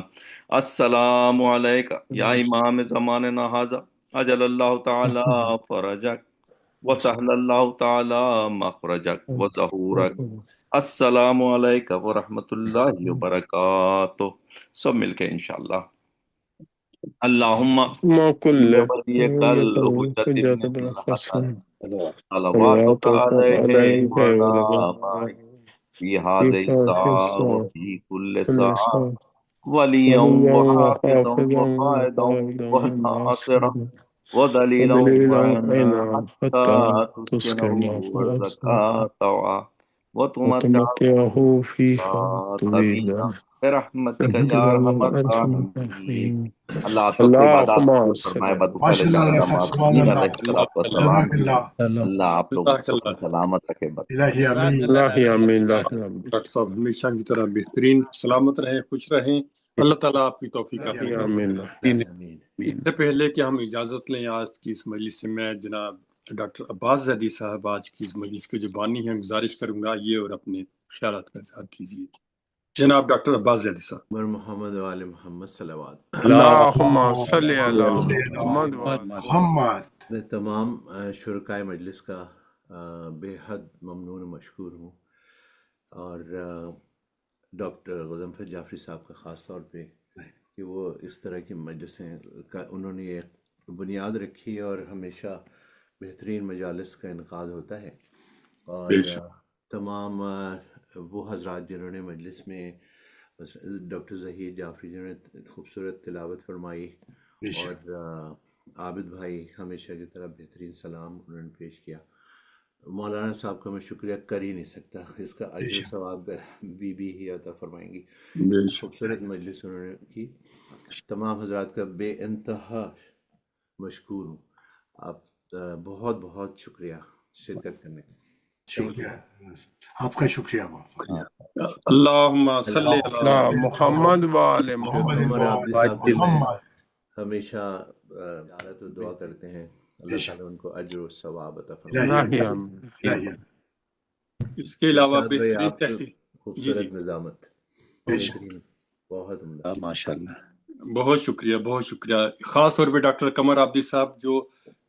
السلام علیکہ یا امام زماننا ھذا اجل اللہ تعالی فرجک وسهل اللہ تعالی مخرجک وظہورک. السلام علیکم ورحمۃ اللہ وبرکاتہ. سب مل کے انشاءاللہ. اللہم ما كل ولیک الحجت ابن الحسن صلواتک علیہ وعلی فی هذه الساعة وفی کل ساعة ولیا وحافظا وقائدا وناصرا ودلیلا وعینا حتی تسکنه ارضکا طوعا وتمتعه فیہا طویلا برحمتک یا ارحم الراحمین. اللہ آپ سب کو عبادات فرمائے. بدو پہلے ماشاءاللہ چاہے سب سبحان نبی اللہ. علیہ السلام. جزاک اللہ. اللہ آپ لوگوں کو سلامت رکھے. الہی آمین. الہی آمین الہی آمین. ڈاکٹر صاحب ہمیشہ کی طرح بہترین سلامت رہیں، خوش رہیں. اللہ تعالیٰ آپ کی توفیق عطا فرمائے. آمین. اس سے پہلے کہ ہم اجازت لیں آج کی اس مجلس سے، میں جناب ڈاکٹر عباس زیدی صاحب آج کی اس مجلس کے جو بانی ہیں گزارش کروں گا یہ اور اپنے خیالات کا اظہار کیجیے. جناب ڈاکٹر عباس زیدی صاحب. محمد و آل محمد صلوات. اللہم صلی علی محمد محمد. میں تمام شرکائے مجلس کا بے حد ممنون و مشکور ہوں، اور ڈاکٹر غضنفر جعفری صاحب کا خاص طور پہ کہ وہ اس طرح کی مجلسیں کا انہوں نے ایک بنیاد رکھی اور ہمیشہ بہترین مجالس کا انعقاد ہوتا ہے. اور تمام وہ حضرات جنہوں نے مجلس میں ڈاکٹر ظہیر جعفری جنہوں نے خوبصورت تلاوت فرمائی، اور عابد بھائی ہمیشہ کی طرح بہترین سلام انہوں نے پیش کیا. مولانا صاحب کا میں شکریہ کر ہی نہیں سکتا، اس کا اجر و ثواب بی بی ہی عطا فرمائیں گی. خوبصورت مجلس انہوں نے کی. تمام حضرات کا بے انتہا مشکور ہوں. آپ بہت بہت شکریہ شرکت کرنے کا. شکریہ، آپ کا شکریہ. اللہم صلی علی محمد و آل محمد. محمد. ہمیشہ زیارت و دعا کرتے ہیں. اللہ تعالیٰ ان کو اجر و ثواب عطا الہی فرمائے. آمین. اس کے علاوہ ارشاد بھائی بہترین آپ کی تحریر. خوبصورت نظامت، بہترین، بہت عمدہ. ماشاءاللہ. بہت شکریہ بہت شکریہ. خاص طور پہ ڈاکٹر قمر عابدی صاحب جو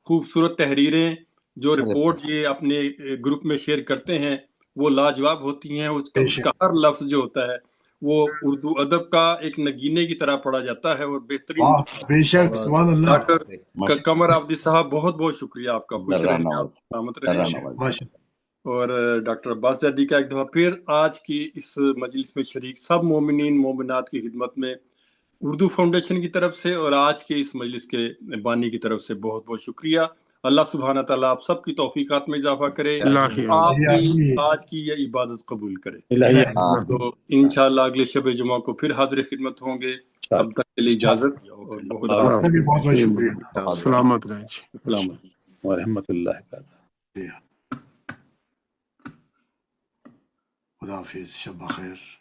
خوبصورت تحریریں جو رپورٹ یہ اپنے گروپ میں شیئر کرتے ہیں وہ لاجواب ہوتی ہیں. اس کا ہر لفظ جو ہوتا ہے وہ اردو ادب کا ایک نگینے کی طرح پڑھا جاتا ہے اور بہترین. بے شک، سبحان اللہ. ڈاکٹر قمر عابدی صاحب بہت بہت شکریہ آپ کا. خوش رہیں آپ، سلامت رہیں. اور ڈاکٹر عباس زیدی کا ایک دفعہ پھر آج کی اس مجلس میں شریک سب مومنین مومنات کی خدمت میں اردو فاؤنڈیشن کی طرف سے اور آج کے اس مجلس کے بانی کی طرف سے بہت بہت شکریہ. اللہ سبحانہ تعالیٰ آپ سب کی توفیقات میں اضافہ کرے، آپ کی آج کی یہ عبادت قبول کرے. تو انشاءاللہ اگلے شب جمعہ کو پھر حاضر خدمت ہوں گے. تب تک کے لیے اجازت اور آپ کا بھی بہت بہت شکریہ. سلامت رہیں. السلام علیکم ورحمۃ اللہ وبرکاتہ. خدا حافظ، شب بخیر.